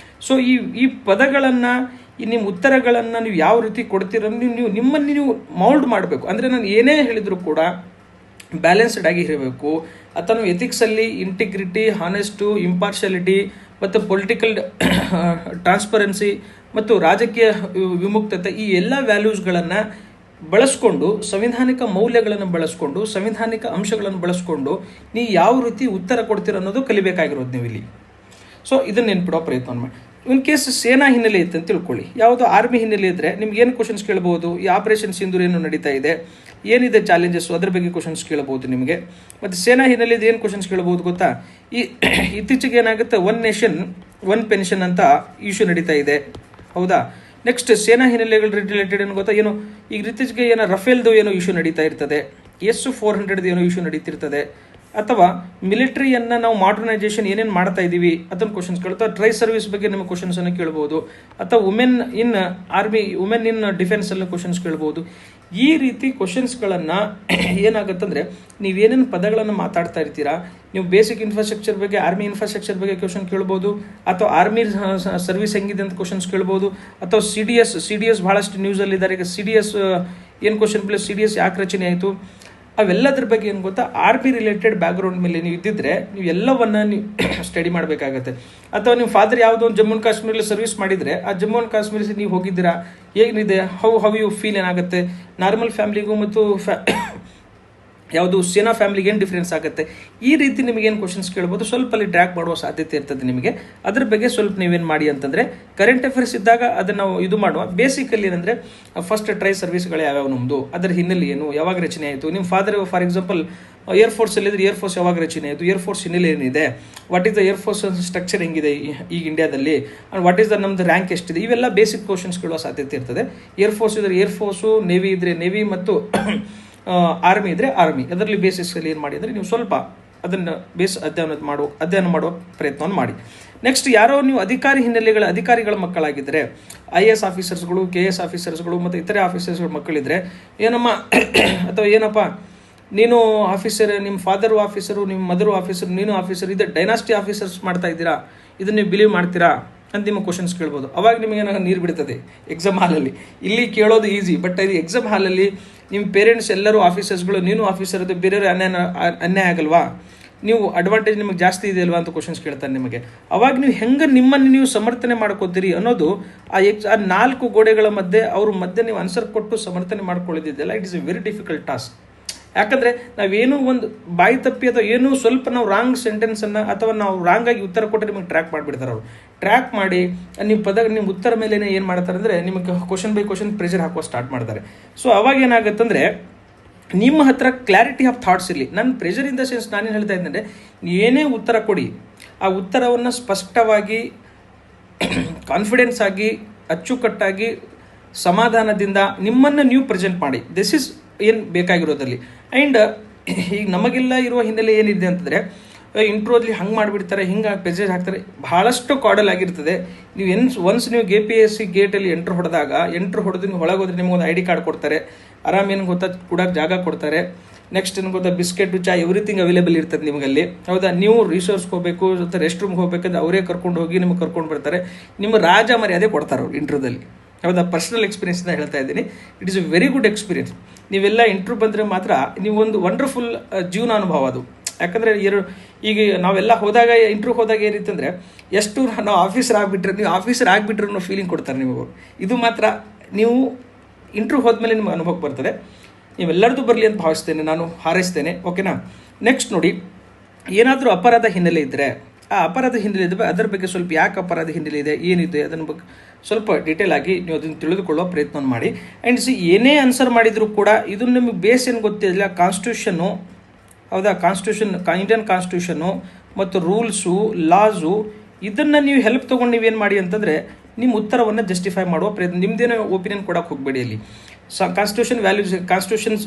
ಸೊ ಈ ಪದಗಳನ್ನು ನಿಮ್ಮ ಉತ್ತರಗಳನ್ನು ನೀವು ಯಾವ ರೀತಿ ಕೊಡ್ತೀರ ನಿಮ್ಮನ್ನು ನೀವು ಮೌಲ್ಡ್ ಮಾಡಬೇಕು. ಅಂದರೆ ನಾನು ಏನೇ ಹೇಳಿದ್ರು ಕೂಡ ಬ್ಯಾಲೆನ್ಸ್ಡ್ ಆಗಿ ಇರಬೇಕು. ಅಥವಾ ನೀವು ಎಥಿಕ್ಸಲ್ಲಿ ಇಂಟಿಗ್ರಿಟಿ, ಹಾನೆಸ್ಟು, ಇಂಪಾರ್ಷಿಯಾಲಿಟಿ ಮತ್ತು ಪೊಲಿಟಿಕಲ್ ಟ್ರಾನ್ಸ್ಪರೆನ್ಸಿ ಮತ್ತು ರಾಜಕೀಯ ವಿಮುಕ್ತತೆ ಈ ಎಲ್ಲ ವ್ಯಾಲ್ಯೂಸ್ಗಳನ್ನು ಬಳಸ್ಕೊಂಡು, ಸಂವಿಧಾನಿಕ ಮೌಲ್ಯಗಳನ್ನು ಬಳಸ್ಕೊಂಡು, ಸಂವಿಧಾನಿಕ ಅಂಶಗಳನ್ನು ಬಳಸ್ಕೊಂಡು ನೀವು ಯಾವ ರೀತಿ ಉತ್ತರ ಕೊಡ್ತೀರ ಅನ್ನೋದು ಕಲಿಬೇಕಾಗಿರೋದು ನೀವು ಇಲ್ಲಿ. ಸೊ ಇದನ್ನು ನೆನ್ಪಿಡೋ ಪ್ರಯತ್ನ ಮಾಡಿ. ಇನ್ ಕೇಸ್ ಸೇನಾ ಹಿನ್ನೆಲೆ ಇತ್ತು ಅಂತ ತಿಳ್ಕೊಳ್ಳಿ, ಯಾವುದೋ ಆರ್ಮಿ ಹಿನ್ನೆಲೆ ಇದ್ದರೆ ನಿಮ್ಗೆ ಏನು ಕ್ವಶನ್ಸ್ ಕೇಳ್ಬೋದು, ಈ ಆಪರೇಷನ್ ಸಿಂಧೂರ್ ಏನು ನಡೀತಾ ಇದೆ, ಏನಿದೆ ಚಾಲೆಂಜಸ್ಸು, ಅದ್ರ ಬಗ್ಗೆ ಕ್ವಶನ್ಸ್ ಕೇಳ್ಬೋದು ನಿಮಗೆ. ಮತ್ತು ಸೇನಾ ಹಿನ್ನೆಲೆದು ಏನು ಕ್ವಶನ್ಸ್ ಕೇಳ್ಬೋದು ಗೊತ್ತಾ, ಇತ್ತೀಚೆಗೆ ಏನಾಗುತ್ತೆ, ಒನ್ ನೇಷನ್ ಒನ್ ಪೆನ್ಷನ್ ಅಂತ ಇಶ್ಯೂ ನಡೀತಾ ಇದೆ. ಹೌದಾ, ನೆಕ್ಸ್ಟ್ ಸೇನಾ ಹಿನ್ನೆಲೆಗಳು ರಿಲೇಟೆಡ್ ಏನು ಗೊತ್ತಾ, ಏನು ಈಗ ಇತ್ತೀಚೆಗೆ ಏನೋ ರಫೇಲ್ದು ಏನೋ ಇಶ್ಯೂ ನಡೀತಾ ಇರ್ತದೆ, S-400 ಏನೋ ಇಶ್ಯೂ ನಡೀತಿರ್ತದೆ, ಅಥವಾ ಮಿಲಿಟರಿಯನ್ನು ನಾವು ಮಾಡರ್ನೈಸೇಷನ್ ಏನೇನು ಮಾಡ್ತಾ ಇದ್ದೀವಿ ಅದನ್ನು ಕ್ವಶನ್ಸ್ ಕೇಳ್ತಾ, ಟ್ರೈ ಸರ್ವಿಸ್ ಬಗ್ಗೆ ನಿಮಗೆ ಕ್ವಶನ್ಸನ್ನು ಕೇಳ್ಬೋದು, ಅಥವಾ women in army, women in ಡಿಫೆನ್ಸಲ್ಲಿ ಕ್ವಶನ್ಸ್ ಕೇಳ್ಬೋದು. ಈ ರೀತಿ ಕ್ವಶನ್ಸ್ಗಳನ್ನು ಏನಾಗುತ್ತಂದರೆ ನೀವೇನೇನು ಪದಗಳನ್ನು ಮಾತಾಡ್ತಾ ಇರ್ತೀರಾ, ನೀವು ಬೇಸಿಕ್ ಇನ್ಫ್ರಾಸ್ಟ್ರಕ್ಚರ್ ಬಗ್ಗೆ, ಆರ್ಮಿ ಇನ್ಫ್ರಾಸ್ಟ್ರಕ್ಚರ್ ಬಗ್ಗೆ ಕ್ವಶನ್ ಕೇಳ್ಬೋದು, ಅಥವಾ ಆರ್ಮಿ ಸರ್ವಿಸ್ ಹೆಂಗಿದೆ ಅಂತ ಕ್ವಶನ್ಸ್ ಕೇಳ್ಬೋದು, ಅಥವಾ CDS ಭಾಳಷ್ಟು ನ್ಯೂಸಲ್ಲಿದ್ದಾರೆ. ಈಗ CDS ಏನು ಕ್ವಶನ್ ಪ್ಲಸ್ CDS ಯಾಕೆ ರಚನೆ ಆಯಿತು, ಅವೆಲ್ಲದ್ರ ಬಗ್ಗೆ ಏನು ಗೊತ್ತಾ, ಆರ್ಮಿ ರಿಲೇಟೆಡ್ ಬ್ಯಾಕ್ಗ್ರೌಂಡ್ ಮೇಲೆ ನೀವು ಇದ್ದಿದ್ರೆ ನೀವು ಎಲ್ಲವನ್ನು ನೀವು ಸ್ಟಡಿ ಮಾಡಬೇಕಾಗತ್ತೆ. ಅಥವಾ ನಿಮ್ಮ ಫಾದರ್ ಯಾವುದೋ ಒಂದು ಜಮ್ಮು ಆ್ಯಂಡ್ ಕಾಶ್ಮೀರಲ್ಲಿ ಸರ್ವಿಸ್ ಮಾಡಿದರೆ ಆ ಜಮ್ಮು ಆ್ಯಂಡ್ ಕಾಶ್ಮೀರಲ್ಲಿ ನೀವು ಹೋಗಿದ್ದೀರಾ, ಏನಿದೆ, ಹೌ ಯು ಫೀಲ್ ಏನಾಗುತ್ತೆ, ನಾರ್ಮಲ್ ಫ್ಯಾಮಿಲಿಗೂ ಮತ್ತು ಯಾವುದು ಸೇನಾ ಫ್ಯಾಮಿಲಿಗೆ ಏನು ಡಿಫ್ರೆನ್ಸ್ ಆಗುತ್ತೆ, ಈ ರೀತಿ ನಿಮಗೇನು ಕ್ವಶನ್ಸ್ ಕೇಳ್ಬೋದು, ಸ್ವಲ್ಪ ಅಲ್ಲಿ ಟ್ರ್ಯಾಕ್ ಮಾಡುವ ಸಾಧ್ಯತೆ ಇರ್ತದೆ ನಿಮಗೆ. ಅದ್ರ ಬಗ್ಗೆ ಸ್ವಲ್ಪ ನೀವೇನು ಮಾಡಿ ಅಂತಂದರೆ ಕರೆಂಟ್ ಅಫೇರ್ಸ್ ಇದ್ದಾಗ ಅದನ್ನು ನಾವು ಇದು ಮಾಡುವ. ಬೇಸಿಕಲ್ಲಿ ಏನಂದರೆ ಫಸ್ಟ್ ಟ್ರೈ ಸರ್ವಿಸ್ಗಳು ಯಾವ್ಯಾವ ನಮ್ಮದು, ಅದರ ಹಿನ್ನೆಲೆ ಏನು, ಯಾವಾಗ ರಚನೆ ಆಯಿತು, ನಿಮ್ಮ ಫಾದರ್ ಫಾರ್ ಎಕ್ಸಾಂಪಲ್ ಏರ್ಫೋರ್ಸಲ್ಲಿದ್ದರೆ ಏರ್ಫೋರ್ಸ್ ಯಾವಾಗ ರಚನೆ ಆಯಿತು, ಏರ್ಫೋರ್ಸ್ ಹಿನ್ನೆಲೆ ಏನಿದೆ, what is the air force structure ಹೆಂಗಿದೆ ಈಗ ಇಂಡಿಯಾದಲ್ಲಿ, ಆ್ಯಂಡ್ ವಾಟ್ ಈಸ್ ದ ನಮ್ಮದು ರ್ಯಾಂಕ್ ಎಷ್ಟಿದೆ, ಇವೆಲ್ಲ ಬೇಸಿಕ್ ಕ್ವಶನ್ಸ್ಗಳು ಸಾಧ್ಯತೆ ಇರ್ತದೆ. ಏರ್ಫೋರ್ಸ್ ಇದ್ದರೆ ಏರ್ಫೋರ್ಸು, ನೇವಿ ಇದ್ದರೆ ನೇವಿ ಮತ್ತು ಆರ್ಮಿ ಇದ್ದರೆ ಆರ್ಮಿ, ಅದರಲ್ಲಿ ಬೇಸಿಸಲ್ಲಿ ಏನು ಮಾಡಿ ಅಂದರೆ ನೀವು ಸ್ವಲ್ಪ ಅದನ್ನು ಅಧ್ಯಯನ ಮಾಡುವ ಪ್ರಯತ್ನವನ್ನು ಮಾಡಿ. ನೆಕ್ಸ್ಟ್ ಯಾರೋ ನೀವು ಅಧಿಕಾರಿಗಳ ಮಕ್ಕಳಾಗಿದ್ದರೆ, IAS ಆಫೀಸರ್ಸ್ಗಳು, KS ಆಫೀಸರ್ಸ್ಗಳು ಮತ್ತು ಇತರೆ ಆಫೀಸರ್ಸ್ಗಳ ಮಕ್ಕಳಿದ್ರೆ ಏನಮ್ಮ ಅಥವಾ ಏನಪ್ಪ ನೀನು ಆಫೀಸರ್, ನಿಮ್ಮ ಫಾದರು ಆಫೀಸರು, ನಿಮ್ಮ ಮದರು ಆಫೀಸರು, ನೀನು ಆಫೀಸರ್, ಇದು ಡೈನಾಸ್ಟಿ ಆಫೀಸರ್ಸ್ ಮಾಡ್ತಾ ಇದ್ದೀರಾ, ಇದನ್ನು ನೀವು ಬಿಲೀವ್ ಮಾಡ್ತೀರಾ ಅಂತ ನಿಮ್ಮ ಕ್ವಶನ್ಸ್ ಕೇಳ್ಬೋದು. ಅವಾಗ ನಿಮಗೇನಾಗ ನೀರು ಬಿಡ್ತದೆ ಎಕ್ಸಾಮ್ ಹಾಲಲ್ಲಿ. ಇಲ್ಲಿ ಕೇಳೋದು ಈಸಿ, ಬಟ್ ಇದು ಎಕ್ಸಾಮ್ ಹಾಲಲ್ಲಿ ನಿಮ್ಮ ಪೇರೆಂಟ್ಸ್ ಎಲ್ಲರೂ ಆಫೀಸರ್ಸ್ಗಳು, ನೀನು ಆಫೀಸರ್, ಅದು ಬೇರೆಯವರು ಅನ್ಯಾಯ ಆಗಲ್ವಾ, ನೀವು ಅಡ್ವಾಂಟೇಜ್ ನಿಮಗೆ ಜಾಸ್ತಿ ಇದೆ ಅಲ್ವಾ ಅಂತ ಕ್ವಶನ್ಸ್ ಕೇಳ್ತಾರೆ ನಿಮಗೆ. ಅವಾಗ ನೀವು ಹೆಂಗೆ ನಿಮ್ಮನ್ನು ನೀವು ಸಮರ್ಥನೆ ಮಾಡ್ಕೋತೀರಿ ಅನ್ನೋದು ಆ 4 ಗೋಡೆಗಳ ಮಧ್ಯೆ ಅವ್ರ ಮಧ್ಯೆ ನೀವು ಆನ್ಸರ್ ಕೊಟ್ಟು ಸಮರ್ಥನೆ ಮಾಡ್ಕೊಳ್ಳೋದಿದೆಯಲ್ಲ, it is a very difficult task. ಯಾಕಂದರೆ ನಾವೇನೂ ಒಂದು ಬಾಯಿ ತಪ್ಪಿ ಅಥವಾ ಏನೂ ಸ್ವಲ್ಪ ನಾವು ರಾಂಗ್ ಸೆಂಟೆನ್ಸನ್ನು ಅಥವಾ ನಾವು ರಾಂಗಾಗಿ ಉತ್ತರ ಕೊಟ್ಟರೆ ನಿಮಗೆ ಟ್ರ್ಯಾಕ್ ಮಾಡಿಬಿಡ್ತಾರೆ ಅವರು. ಟ್ರ್ಯಾಕ್ ಮಾಡಿ ನಿಮ್ಮ ಉತ್ತರ ಮೇಲೆ ಏನು ಮಾಡ್ತಾರೆ ಅಂದರೆ ನಿಮಗೆ ಕ್ವಶನ್ ಬೈ ಕ್ವಶನ್ ಪ್ರೆಷರ್ ಹಾಕುವ ಸ್ಟಾರ್ಟ್ ಮಾಡ್ತಾರೆ. ಸೊ ಅವಾಗ ಏನಾಗುತ್ತಂದರೆ ನಿಮ್ಮ ಹತ್ರ ಕ್ಲಾರಿಟಿ ಆಫ್ ಥಾಟ್ಸ್ ಇರಲಿ. ನನ್ನ ಪ್ರೆಷರ್ ಇನ್ ದ ಸೆನ್ಸ್ ನಾನೇನು ಹೇಳ್ತಾ ಇದ್ದಂದರೆ, ಏನೇ ಉತ್ತರ ಕೊಡಿ ಆ ಉತ್ತರವನ್ನು ಸ್ಪಷ್ಟವಾಗಿ, ಕಾನ್ಫಿಡೆನ್ಸ್ ಆಗಿ, ಅಚ್ಚುಕಟ್ಟಾಗಿ, ಸಮಾಧಾನದಿಂದ ನಿಮ್ಮನ್ನು ನೀವು ಪ್ರೆಸೆಂಟ್ ಮಾಡಿ. ದಿಸ್ ಇಸ್ ಏನು ಬೇಕಾಗಿರೋದಲ್ಲಿ. ಆ್ಯಂಡ್ ಈಗ ನಮಗೆಲ್ಲ ಇರುವ ಹಿನ್ನೆಲೆ ಏನಿದೆ ಅಂತಂದರೆ, ಇಂಟ್ರೋದಲ್ಲಿ ಹಂಗೆ ಮಾಡಿಬಿಡ್ತಾರೆ, ಹಿಂಗೆ ಪೆಸೇಜ್ ಹಾಕ್ತಾರೆ, ಭಾಳಷ್ಟು ಕಾಡಲ್ ಆಗಿರ್ತದೆ. ನೀವು ಒನ್ಸ್ ನೀವು KPSC ಗೇಟಲ್ಲಿ ಎಂಟ್ರ್ ಹೊಡೆದು ನೀವು ಒಳಗೆ ಹೋದ್ರೆ ನಿಮ್ಗೊಂದು ID ಕಾರ್ಡ್ ಕೊಡ್ತಾರೆ, ಆರಾಮ್ ಏನು ಗೊತ್ತಾ ಕೂಡಕ್ಕೆ ಜಾಗ ಕೊಡ್ತಾರೆ. ನೆಕ್ಸ್ಟ್ ಏನು ಗೊತ್ತಾ, ಬಿಸ್ಕೆಟ್ ಚಾ ಎವ್ರಿಥಿಂಗ್ ಅವೈಲೇಬಲ್ ಇರ್ತದೆ ನಿಮಗಲ್ಲಿ. ಹೌದಾ, ನೀವು ರಿಸೋರ್ಸ್ಗೆ ಹೋಗಬೇಕು ಮತ್ತು ರೆಸ್ಟ್ ರೂಮ್ಗೆ ಹೋಗ್ಬೇಕಂದ್ರೆ ಅವರೇ ಕರ್ಕೊಂಡು ಹೋಗಿ ನಿಮ್ಗೆ ಕರ್ಕೊಂಡು ಬರ್ತಾರೆ. ನಿಮ್ಮ ರಾಜ ಮರ್ಯಾದೆ ಕೊಡ್ತಾರೆ ಅವ್ರು ಇಂಟ್ರ್ಯೂದಲ್ಲಿ. ಹೌದಾ, ಪರ್ಸನಲ್ ಎಕ್ಸ್ಪೀರಿಯನ್ಸ್ನ ಹೇಳ್ತಾ ಇದ್ದೀನಿ. It is A very good experience. ನೀವೆಲ್ಲ ಇಂಟ್ರ್ಯೂ ಬಂದರೆ ಮಾತ್ರ ನೀವು ಒಂದು ವಂಡರ್ಫುಲ್ ಜೀವನ ಅನುಭವ ಅದು. ಯಾಕಂದರೆ ಈಗ ನಾವೆಲ್ಲ ಇಂಟ್ರ್ಯೂ ಹೋದಾಗ ಏನಿತ್ತಂದರೆ, ಎಷ್ಟು ನಾವು ಆಫೀಸರ್ ಆಗಿಬಿಟ್ರೆ ಅನ್ನೋ ಫೀಲಿಂಗ್ ಕೊಡ್ತಾರೆ ನಿಮಗೂ. ಇದು ಮಾತ್ರ ನೀವು ಇಂಟ್ರ್ಯೂ ಹೋದ್ಮೇಲೆ ನಿಮ್ಗೆ ಅನುಭವಕ್ಕೆ ಬರ್ತದೆ. ನೀವೆಲ್ಲರದು ಬರಲಿ ಅಂತ ಭಾವಿಸ್ತೇನೆ, ನಾನು ಹಾರೈಸ್ತೇನೆ. ಓಕೆನಾ. ನೆಕ್ಸ್ಟ್ ನೋಡಿ, ಏನಾದರೂ ಅಪರಾಧ ಹಿನ್ನೆಲೆ ಇದ್ದರೆ, ಆ ಅಪರಾಧ ಹಿನ್ನೆಲೆ ಇದ್ದರೆ ಅದರ ಬಗ್ಗೆ ಸ್ವಲ್ಪ ಯಾಕೆ ಅಪರಾಧ ಹಿನ್ನೆಲೆ ಇದೆ, ಏನಿದೆ ಅದನ್ನ ಬಗ್ಗೆ ಸ್ವಲ್ಪ ಡೀಟೇಲ್ ಆಗಿ ನೀವು ಅದನ್ನು ತಿಳಿದುಕೊಳ್ಳೋ ಪ್ರಯತ್ನ ಮಾಡಿ. ಆ್ಯಂಡ್ ಏನೇ ಆನ್ಸರ್ ಮಾಡಿದರೂ ಕೂಡ ಇದು ನಿಮಗೆ ಬೇಸ್ ಏನು ಗೊತ್ತಿಲ್ಲ, ಕಾನ್ಸ್ಟಿಟ್ಯೂಷನ್ನು. ಹೌದಾ, ಇಂಡಿಯನ್ ಕಾನ್ಸ್ಟಿಟ್ಯೂಷನ್ನು ಮತ್ತು ರೂಲ್ಸು, ಲಾಸು, ಇದನ್ನು ನೀವು ಹೆಲ್ಪ್ ತೊಗೊಂಡು ನೀವೇನು ಮಾಡಿ ಅಂತಂದರೆ ನಿಮ್ಮ ಉತ್ತರವನ್ನು ಜಸ್ಟಿಫೈ ಮಾಡುವ ಪ್ರಯತ್ನ. ನಿಮ್ಮದೇನೋ ಒಪಿನಿಯನ್ ಕೊಡೋಕೆ ಹೋಗಬೇಡಿ ಅಲ್ಲಿ. ಕಾನ್ಸ್ಟಿಟ್ಯೂಷನ್ಸ್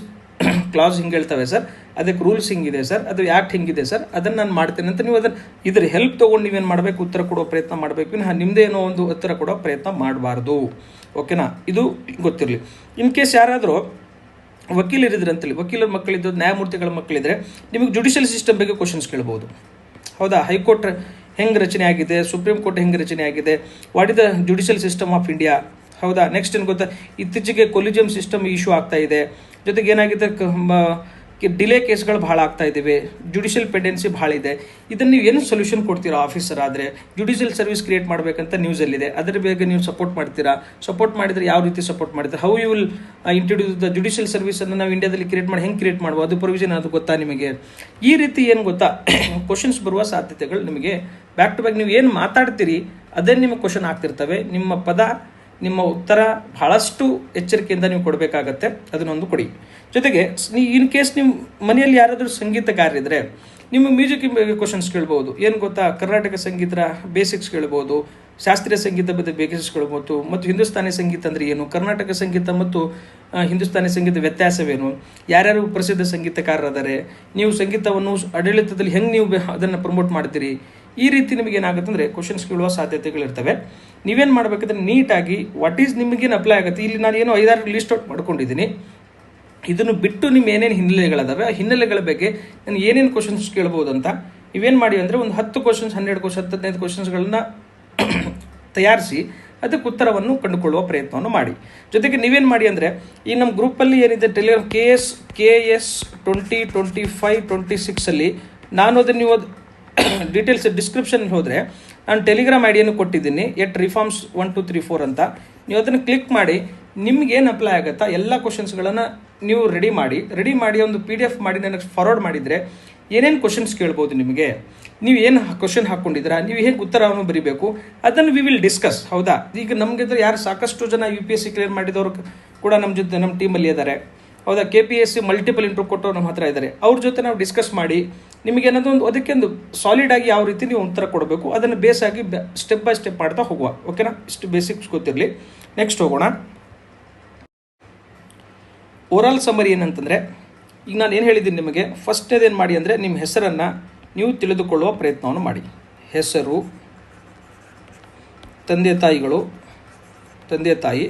ಕ್ಲಾಸ್ ಹಿಂಗೆ ಹೇಳ್ತವೆ ಸರ್, ಅದಕ್ಕೆ ರೂಲ್ಸ್ ಹಿಂಗಿದೆ ಸರ್, ಅದು ಆ್ಯಕ್ಟ್ ಹಿಂಗಿದೆ ಸರ್, ಅದನ್ನು ನಾನು ಮಾಡ್ತೇನೆ ಅಂತ ನೀವು ಇದ್ರ ಹೆಲ್ಪ್ ತೊಗೊಂಡು ನೀವೇನು ಮಾಡಬೇಕು, ಉತ್ತರ ಕೊಡೋ ಪ್ರಯತ್ನ ಮಾಡಬೇಕು. ನಿಮ್ಮದೇನೋ ಒಂದು ಉತ್ತರ ಕೊಡೋ ಪ್ರಯತ್ನ ಮಾಡಬಾರ್ದು. ಓಕೆನಾ, ಇದು ಗೊತ್ತಿರಲಿ. ಇನ್ ಕೇಸ್ ಯಾರಾದರೂ ವಕೀಲರಿದ್ರೆ ಅಂತೇಳಿ, ವಕೀಲರ ಮಕ್ಕಳಿದ್ದು, ನ್ಯಾಯಮೂರ್ತಿಗಳ ಮಕ್ಕಳಿದ್ರೆ, ನಿಮಗೆ ಜುಡಿಷಿಯಲ್ ಸಿಸ್ಟಮ್ ಬಗ್ಗೆ ಕ್ವಶನ್ಸ್ ಕೇಳ್ಬೋದು. ಹೌದಾ, ಹೈಕೋರ್ಟ್ ಹೆಂಗೆ ರಚನೆ ಆಗಿದೆ, ಸುಪ್ರೀಂ ಕೋರ್ಟ್ ಹೆಂಗೆ ರಚನೆ ಆಗಿದೆ, what is the judicial system of India. ಹೌದಾ, ನೆಕ್ಸ್ಟ್ ಏನು ಗೊತ್ತಾ, ಇತ್ತೀಚೆಗೆ ಕೊಲಿಜಿಯಂ ಸಿಸ್ಟಮ್ ಇಶ್ಯೂ ಆಗ್ತಾ ಇದೆ. ಜೊತೆಗೆ ಏನಾಗಿದೆ, ಡಿಲೇ ಕೇಸ್ಗಳು ಭಾಳ ಆಗ್ತಾ ಇದ್ದಾವೆ, ಜುಡಿಷಿಯಲ್ ಪೆಂಡೆನ್ಸಿ ಭಾಳ ಇದೆ. ಇದನ್ನು ನೀವು ಏನು ಸೊಲ್ಯೂಷನ್ ಕೊಡ್ತೀರಾ ಆಫೀಸರ್ ಆದರೆ? ಜುಡಿಷಿಯಲ್ ಸರ್ವಿಸ್ ಕ್ರಿಯೇಟ್ ಮಾಡಬೇಕಂತ ನ್ಯೂಸಲ್ಲಿದೆ, ಅದರ ಬಗ್ಗೆ ನೀವು ಸಪೋರ್ಟ್ ಮಾಡ್ತೀರಾ? ಸಪೋರ್ಟ್ ಮಾಡಿದರೆ ಯಾವ ರೀತಿ ಸಪೋರ್ಟ್ ಮಾಡ್ತೀರಾ? How you will introduce the judicial ಸರ್ವಿಸನ್ನು ನಾವು ಇಂಡಿಯಾದಲ್ಲಿ ಹೆಂಗೆ ಕ್ರಿಯೇಟ್ ಮಾಡ್ಬೋದು, ಅದು ಪ್ರೊವಿಷನ್ ಅದು ಗೊತ್ತಾ ನಿಮಗೆ? ಈ ರೀತಿ ಏನು ಗೊತ್ತಾ, ಕ್ವಶನ್ಸ್ ಬರುವ ಸಾಧ್ಯತೆಗಳು ನಿಮಗೆ ಬ್ಯಾಕ್ ಟು ಬ್ಯಾಕ್ ನೀವು ಏನು ಮಾತಾಡ್ತೀರಿ ಅದೇ ನಿಮಗೆ ಕ್ವಶನ್ ಆಗ್ತಿರ್ತವೆ. ನಿಮ್ಮ ಪದ, ನಿಮ್ಮ ಉತ್ತರ ಬಹಳಷ್ಟು ಎಚ್ಚರಿಕೆಯಿಂದ ನೀವು ಕೊಡಬೇಕಾಗತ್ತೆ, ಅದನ್ನೊಂದು ಕೊಡಿ. ಜೊತೆಗೆ ಇನ್ ಕೇಸ್ ನಿಮ್ಮ ಮನೆಯಲ್ಲಿ ಯಾರಾದರೂ ಸಂಗೀತಗಾರರಿದ್ದರೆ ನಿಮ್ಮ ಮ್ಯೂಸಿಕ್ ಬಗ್ಗೆ ಕ್ವಶನ್ಸ್ ಕೇಳ್ಬೋದು. ಏನು ಗೊತ್ತಾ, ಕರ್ನಾಟಕ ಸಂಗೀತ ಬೇಸಿಕ್ಸ್ ಕೇಳ್ಬೋದು, ಶಾಸ್ತ್ರೀಯ ಸಂಗೀತ ಬಗ್ಗೆ ಬೇಸಿಕ್ಸ್ ಕೇಳ್ಬೋದು, ಮತ್ತು ಹಿಂದೂಸ್ತಾನಿ ಸಂಗೀತ ಅಂದರೆ ಏನು, ಕರ್ನಾಟಕ ಸಂಗೀತ ಮತ್ತು ಹಿಂದೂಸ್ತಾನಿ ಸಂಗೀತ ವ್ಯತ್ಯಾಸವೇನು, ಯಾರ್ಯಾರು ಪ್ರಸಿದ್ಧ ಸಂಗೀತಕಾರರಿದ್ದಾರೆ, ನೀವು ಸಂಗೀತವನ್ನು ಆಡಳಿತದಲ್ಲಿ ಹೆಂಗೆ ನೀವು ಅದನ್ನು ಪ್ರಮೋಟ್ ಮಾಡ್ತೀರಿ, ಈ ರೀತಿ ನಿಮಗೆ ಏನಾಗುತ್ತೆ ಅಂದರೆ ಕ್ವಶನ್ಸ್ ಕೇಳುವ ಸಾಧ್ಯತೆಗಳಿರ್ತವೆ. ನೀವೇನು ಮಾಡಬೇಕಂದ್ರೆ ನೀಟಾಗಿ ವಾಟ್ ಈಸ್ ನಿಮಗೇನು ಅಪ್ಲೈ ಆಗುತ್ತೆ, ಇಲ್ಲಿ ನಾನು ಏನೋ 5-6 ಲಿಸ್ಟ್ ಔಟ್ ಮಾಡ್ಕೊಂಡಿದ್ದೀನಿ. ಇದನ್ನು ಬಿಟ್ಟು ನಿಮ್ಮ ಏನೇನು ಹಿನ್ನೆಲೆಗಳದಾವೆ, ಆ ಹಿನ್ನೆಲೆಗಳ ಬಗ್ಗೆ ನಾನು ಏನೇನು ಕ್ವಶನ್ಸ್ ಕೇಳ್ಬೋದು ಅಂತ ನೀವೇನು ಮಾಡಿ ಅಂದರೆ ಒಂದು 10 ಕ್ವಶನ್ಸ್, 12 ಕ್ವಶನ್ಸ್, 15 ಕ್ವಶನ್ಸ್ಗಳನ್ನ ತಯಾರಿಸಿ ಅದಕ್ಕೆ ಉತ್ತರವನ್ನು ಕಂಡುಕೊಳ್ಳುವ ಪ್ರಯತ್ನವನ್ನು ಮಾಡಿ. ಜೊತೆಗೆ ನೀವೇನು ಮಾಡಿ ಅಂದರೆ, ಈ ನಮ್ಮ ಗ್ರೂಪಲ್ಲಿ ಏನಿದೆ ಟೆಲಿಗ್ರಾಮ್ KS 2025 26 ನಾನು ಅದನ್ನು ನೀವು ಡೀಟೇಲ್ಸ್ ಡಿಸ್ಕ್ರಿಪ್ಷನ್ಗೆ ಹೋದರೆ ನಾನು ಟೆಲಿಗ್ರಾಮ್ ಐಡಿಯನ್ನು ಕೊಟ್ಟಿದ್ದೀನಿ, @reforms 1234 ಅಂತ. ನೀವು ಅದನ್ನು ಕ್ಲಿಕ್ ಮಾಡಿ ನಿಮ್ಗೇನು ಅಪ್ಲೈ ಆಗುತ್ತಾ ಎಲ್ಲ ಕ್ವಶನ್ಸ್ಗಳನ್ನು ನೀವು ರೆಡಿ ಮಾಡಿ ಒಂದು PDF ಮಾಡಿ ನನಗೆ ಫಾರ್ವರ್ಡ್ ಮಾಡಿದರೆ ಏನೇನು ಕ್ವಶನ್ಸ್ ಕೇಳ್ಬೋದು ನಿಮಗೆ, ನೀವು ಏನು ಕ್ವಶನ್ ಹಾಕ್ಕೊಂಡಿದ್ದೀರಾ, ನೀವು ಹೇಗೆ ಉತ್ತರವನ್ನು ಬರೀಬೇಕು, ಅದನ್ನು ವಿ ವಿಲ್ ಡಿಸ್ಕಸ್. ಹೌದಾ, ಈಗ ನಮಗೆ ಯಾರು ಸಾಕಷ್ಟು ಜನ UPSC ಕ್ಲಿಯರ್ ಮಾಡಿದವರು ಕೂಡ ನಮ್ಮ ಜೊತೆ ನಮ್ಮ ಟೀಮಲ್ಲಿ ಇದ್ದಾರೆ. ಹೌದಾ, KPSC ಮಲ್ಟಿಪಲ್ ಇಂಟ್ರೂ ಕೊಟ್ಟವ್ರು ನಮ್ಮ ಹತ್ರ ಇದ್ದಾರೆ. ಅವ್ರ ಜೊತೆ ನಾವು ಡಿಸ್ಕಸ್ ಮಾಡಿ ನಿಮಗೇನಾದರೂ ಅದಕ್ಕೊಂದು ಸಾಲಿಡ್ ಆಗಿ ಯಾವ ರೀತಿ ನೀವು ಉತ್ತರ ಕೊಡಬೇಕು ಅದನ್ನು ಬೇಸಾಗಿ ಸ್ಟೆಪ್ ಬೈ ಸ್ಟೆಪ್ ಮಾಡ್ತಾ ಹೋಗುವ. ಓಕೆನಾ, ಇಷ್ಟು ಬೇಸಿಕ್ಸ್ ಗೊತ್ತಿರಲಿ. ನೆಕ್ಸ್ಟ್ ಹೋಗೋಣ. ಓವರಾಲ್ ಸಮರಿ ಏನಂತಂದರೆ, ಈಗ ನಾನು ಏನು ಹೇಳಿದ್ದೀನಿ ನಿಮಗೆ, ಫಸ್ಟ್ನೇದೇನು ಮಾಡಿ ಅಂದರೆ ನಿಮ್ಮ ಹೆಸರನ್ನು ನೀವು ತಿಳಿದುಕೊಳ್ಳುವ ಪ್ರಯತ್ನವನ್ನು ಮಾಡಿ. ಹೆಸರು, ತಂದೆ ತಾಯಿ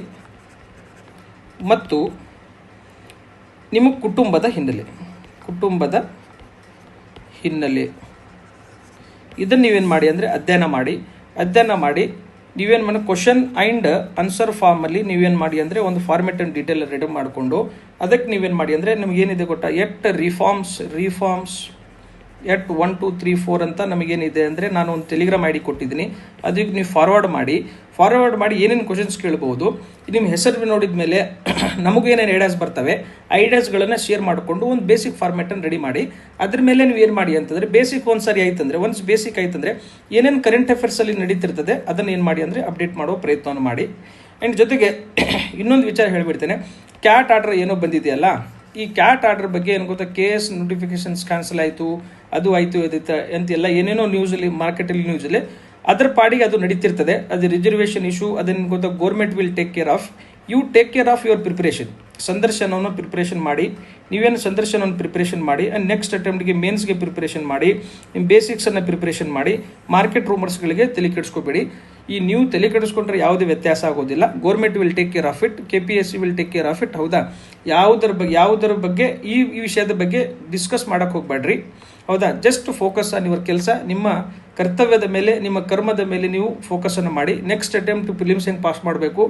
ಮತ್ತು ನಿಮ್ಮ ಕುಟುಂಬದ ಹಿನ್ನೆಲೆ ಇದನ್ನು ನೀವೇನು ಮಾಡಿ ಅಂದರೆ ಅಧ್ಯಯನ ಮಾಡಿ ನೀವೇನು ಮಾಡಿ ಕ್ವಶನ್ ಆ್ಯಂಡ್ ಆನ್ಸರ್ ಫಾರ್ಮಲ್ಲಿ ನೀವೇನು ಮಾಡಿ ಅಂದರೆ ಒಂದು ಫಾರ್ಮೆಟ್ ಆ್ಯಂಡ್ ಡೀಟೇಲ್ ರೆಡಿ ಮಾಡಿಕೊಂಡು ಅದಕ್ಕೆ ನೀವೇನು ಮಾಡಿ ಅಂದರೆ ನಮಗೇನಿದೆ ಗೊತ್ತಾ, ರಿಫಾರ್ಮ್ಸ್ 1 2 3 4 ಅಂತ ನಮಗೇನಿದೆ ಅಂದರೆ ನಾನು ಒಂದು ಟೆಲಿಗ್ರಾಮ್ ID ಕೊಟ್ಟಿದ್ದೀನಿ, ಅದಕ್ಕೆ ನೀವು ಫಾರ್ವರ್ಡ್ ಮಾಡಿ ಏನೇನು ಕ್ವಶನ್ಸ್ ಕೇಳ್ಬೋದು. ನಿಮ್ಮ ಹೆಸರು ನೋಡಿದ ಮೇಲೆ ನಮಗೂ ಏನೇನು ಐಡಿಯಾಸ್ ಬರ್ತವೆ, ಐಡಿಯಾಸ್ಗಳನ್ನು ಶೇರ್ ಮಾಡಿಕೊಂಡು ಒಂದು ಬೇಸಿಕ್ ಫಾರ್ಮೆಟನ್ನು ರೆಡಿ ಮಾಡಿ ಅದ್ರ ಮೇಲೆ ನೀವು ಏನು ಮಾಡಿ ಅಂತಂದರೆ ಬೇಸಿಕ್ ಒಂದು ಸರಿ ಆಯ್ತಂದರೆ ಒನ್ಸ್ ಬೇಸಿಕ್ ಆಯ್ತಂದರೆ ಏನೇನು ಕರೆಂಟ್ ಅಫೇರ್ಸಲ್ಲಿ ನಡೀತಿರ್ತದೆ ಅದನ್ನು ಏನು ಮಾಡಿ ಅಂದರೆ ಅಪ್ಡೇಟ್ ಮಾಡೋ ಪ್ರಯತ್ನವನ್ನು ಮಾಡಿ. ಆ್ಯಂಡ್ ಜೊತೆಗೆ ಇನ್ನೊಂದು ವಿಚಾರ ಹೇಳಿಬಿಡ್ತೇನೆ, ಕ್ಯಾಟ್ ಆರ್ಡರ್ ಏನೋ ಬಂದಿದೆಯಲ್ಲ, ಈ ಕ್ಯಾಟ್ ಆರ್ಡರ್ ಬಗ್ಗೆ ಏನು ಗೊತ್ತಾ, KS ನೋಟಿಫಿಕೇಶನ್ಸ್ ಕ್ಯಾನ್ಸಲ್ ಆಯಿತು, ಅದು ಆಯಿತು ಅಂತೆಲ್ಲ ಏನೇನೋ ನ್ಯೂಸಲ್ಲಿ ನ್ಯೂಸಲ್ಲಿ ಅದರ ಪಾಡಿಗೆ ಅದು ನಡೀತಿರ್ತದೆ. ಅದು ರಿಸರ್ವೇಷನ್ ಇಶ್ಯೂ, ಅದನ್ನು ಗೊತ್ತಾ government will take care of your preparation. ಸಂದರ್ಶನವನ್ನು ಪ್ರಿಪ್ರೇಷನ್ ಮಾಡಿ. ನೀವೇನು ಸಂದರ್ಶನವನ್ನು ಪ್ರಿಪ್ರೇಷನ್ ಮಾಡಿ ಆ್ಯಂಡ್ ನೆಕ್ಸ್ಟ್ ಅಟೆಂಪ್ಟ್ಗೆ ಮೇನ್ಸ್ಗೆ ಪ್ರಿಪ್ರೇಷನ್ ಮಾಡಿ, ನಿಮ್ಮ ಬೇಸಿಕ್ಸನ್ನು ಪ್ರಿಪ್ರೇಷನ್ ಮಾಡಿ. ಮಾರ್ಕೆಟ್ ರೂಮರ್ಸ್ಗಳಿಗೆ ತಲೆ ಕೆಡಿಸ್ಕೋಬೇಡಿ. ಈ ನೀವು ತಲೆ ಕೆಡಿಸ್ಕೊಂಡ್ರೆ ಯಾವುದೇ ವ್ಯತ್ಯಾಸ ಆಗೋದಿಲ್ಲ. Government will take care of it, KPSC will take care of it. ಹೌದಾ? ಯಾವುದರ ಬಗ್ಗೆ ಈ ವಿಷಯದ ಬಗ್ಗೆ ಡಿಸ್ಕಸ್ ಮಾಡೋಕ್ಕೆ ಹೋಗಬೇಡ್ರಿ. ಹೌದಾ? ಜಸ್ಟ್ ಫೋಕಸ್ ಆನ್ ಯುವರ್ ಕೆಲಸ, ನಿಮ್ಮ ಕರ್ತವ್ಯದ ಮೇಲೆ, ನಿಮ್ಮ ಕರ್ಮದ ಮೇಲೆ ನೀವು ಫೋಕಸನ್ನು ಮಾಡಿ. ನೆಕ್ಸ್ಟ್ ಅಟೆಂಪ್ಟ್ ಪ್ರಿಲಿಮ್ಸ್ ಹೆಂಗೆ ಪಾಸ್ ಮಾಡಬೇಕು,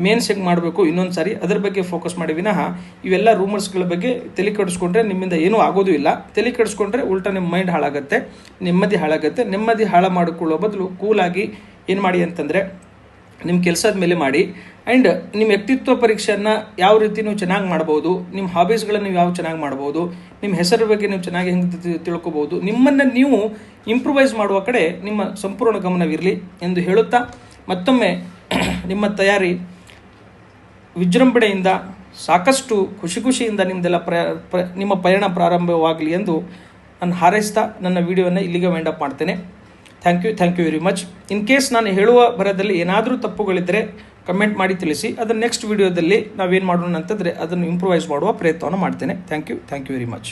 ಮೇನ್ಸ್ ಹೆಂಗೆ ಮಾಡಬೇಕು ಇನ್ನೊಂದು ಸಾರಿ ಅದ್ರ ಬಗ್ಗೆ ಫೋಕಸ್ ಮಾಡಿ ವಿನಃ ಇವೆಲ್ಲ ರೂಮರ್ಸ್ಗಳ ಬಗ್ಗೆ ತಲೆ ಕೆಡಿಸ್ಕೊಂಡ್ರೆ ನಿಮ್ಮಿಂದ ಏನೂ ಆಗೋದು ಇಲ್ಲ. ತಲೆ ಕೆಡಿಸ್ಕೊಂಡ್ರೆ ಉಲ್ಟಾ ನಿಮ್ಮ ಮೈಂಡ್ ಹಾಳಾಗುತ್ತೆ, ನೆಮ್ಮದಿ ಹಾಳಾಗುತ್ತೆ. ನೆಮ್ಮದಿ ಹಾಳು ಮಾಡಿಕೊಳ್ಳೋ ಬದಲು ಕೂಲಾಗಿ ಏನು ಮಾಡಿ ಅಂತಂದರೆ ನಿಮ್ಮ ಕೆಲಸದ ಮೇಲೆ ಮಾಡಿ. ಆ್ಯಂಡ್ ನಿಮ್ಮ ವ್ಯಕ್ತಿತ್ವ ಪರೀಕ್ಷೆಯನ್ನು ಯಾವ ರೀತಿ ನೀವು ಚೆನ್ನಾಗಿ ಮಾಡ್ಬೋದು, ನಿಮ್ಮ ಹಾಬೀಸ್ಗಳನ್ನು ನೀವು ಯಾವ ಚೆನ್ನಾಗಿ ಮಾಡ್ಬೋದು, ನಿಮ್ಮ ಹೆಸರು ಬಗ್ಗೆ ನೀವು ಚೆನ್ನಾಗಿ ಹೆಂಗೆ ತಿಳ್ಕೊಬೋದು, ನಿಮ್ಮನ್ನು ನೀವು ಇಂಪ್ರೂವೈಸ್ ಮಾಡುವ ಕಡೆ ನಿಮ್ಮ ಸಂಪೂರ್ಣ ಗಮನವಿರಲಿ ಎಂದು ಹೇಳುತ್ತಾ ಮತ್ತೊಮ್ಮೆ ನಿಮ್ಮ ತಯಾರಿ ವಿಜೃಂಭಣೆಯಿಂದ ಸಾಕಷ್ಟು ಖುಷಿಯಿಂದ ನಿಮ್ಮದೆಲ್ಲ ನಿಮ್ಮ ಪಯಣ ಪ್ರಾರಂಭವಾಗಲಿ ಎಂದು ನಾನು ಹಾರೈಸ್ತಾ ನನ್ನ ವಿಡಿಯೋವನ್ನು ಇಲ್ಲಿಗೆ ವೈಂಡ್ ಅಪ್ ಮಾಡ್ತೇನೆ. Thank you very much. In case ನಾನು ಹೇಳುವ ಬರದಲ್ಲಿ ಏನಾದರೂ ತಪ್ಪುಗಳಿದ್ದರೆ ಕಮೆಂಟ್ ಮಾಡಿ ತಿಳಿಸಿ. ಅದನ್ನು ನೆಕ್ಸ್ಟ್ ವಿಡಿಯೋದಲ್ಲಿ ನಾವೇನು ಮಾಡೋಣ ಅಂತಂದರೆ ಅದನ್ನು ಇಂಪ್ರೂವೈಸ್ ಮಾಡುವ ಪ್ರಯತ್ನವನ್ನು ಮಾಡ್ತೇನೆ. Thank you very much.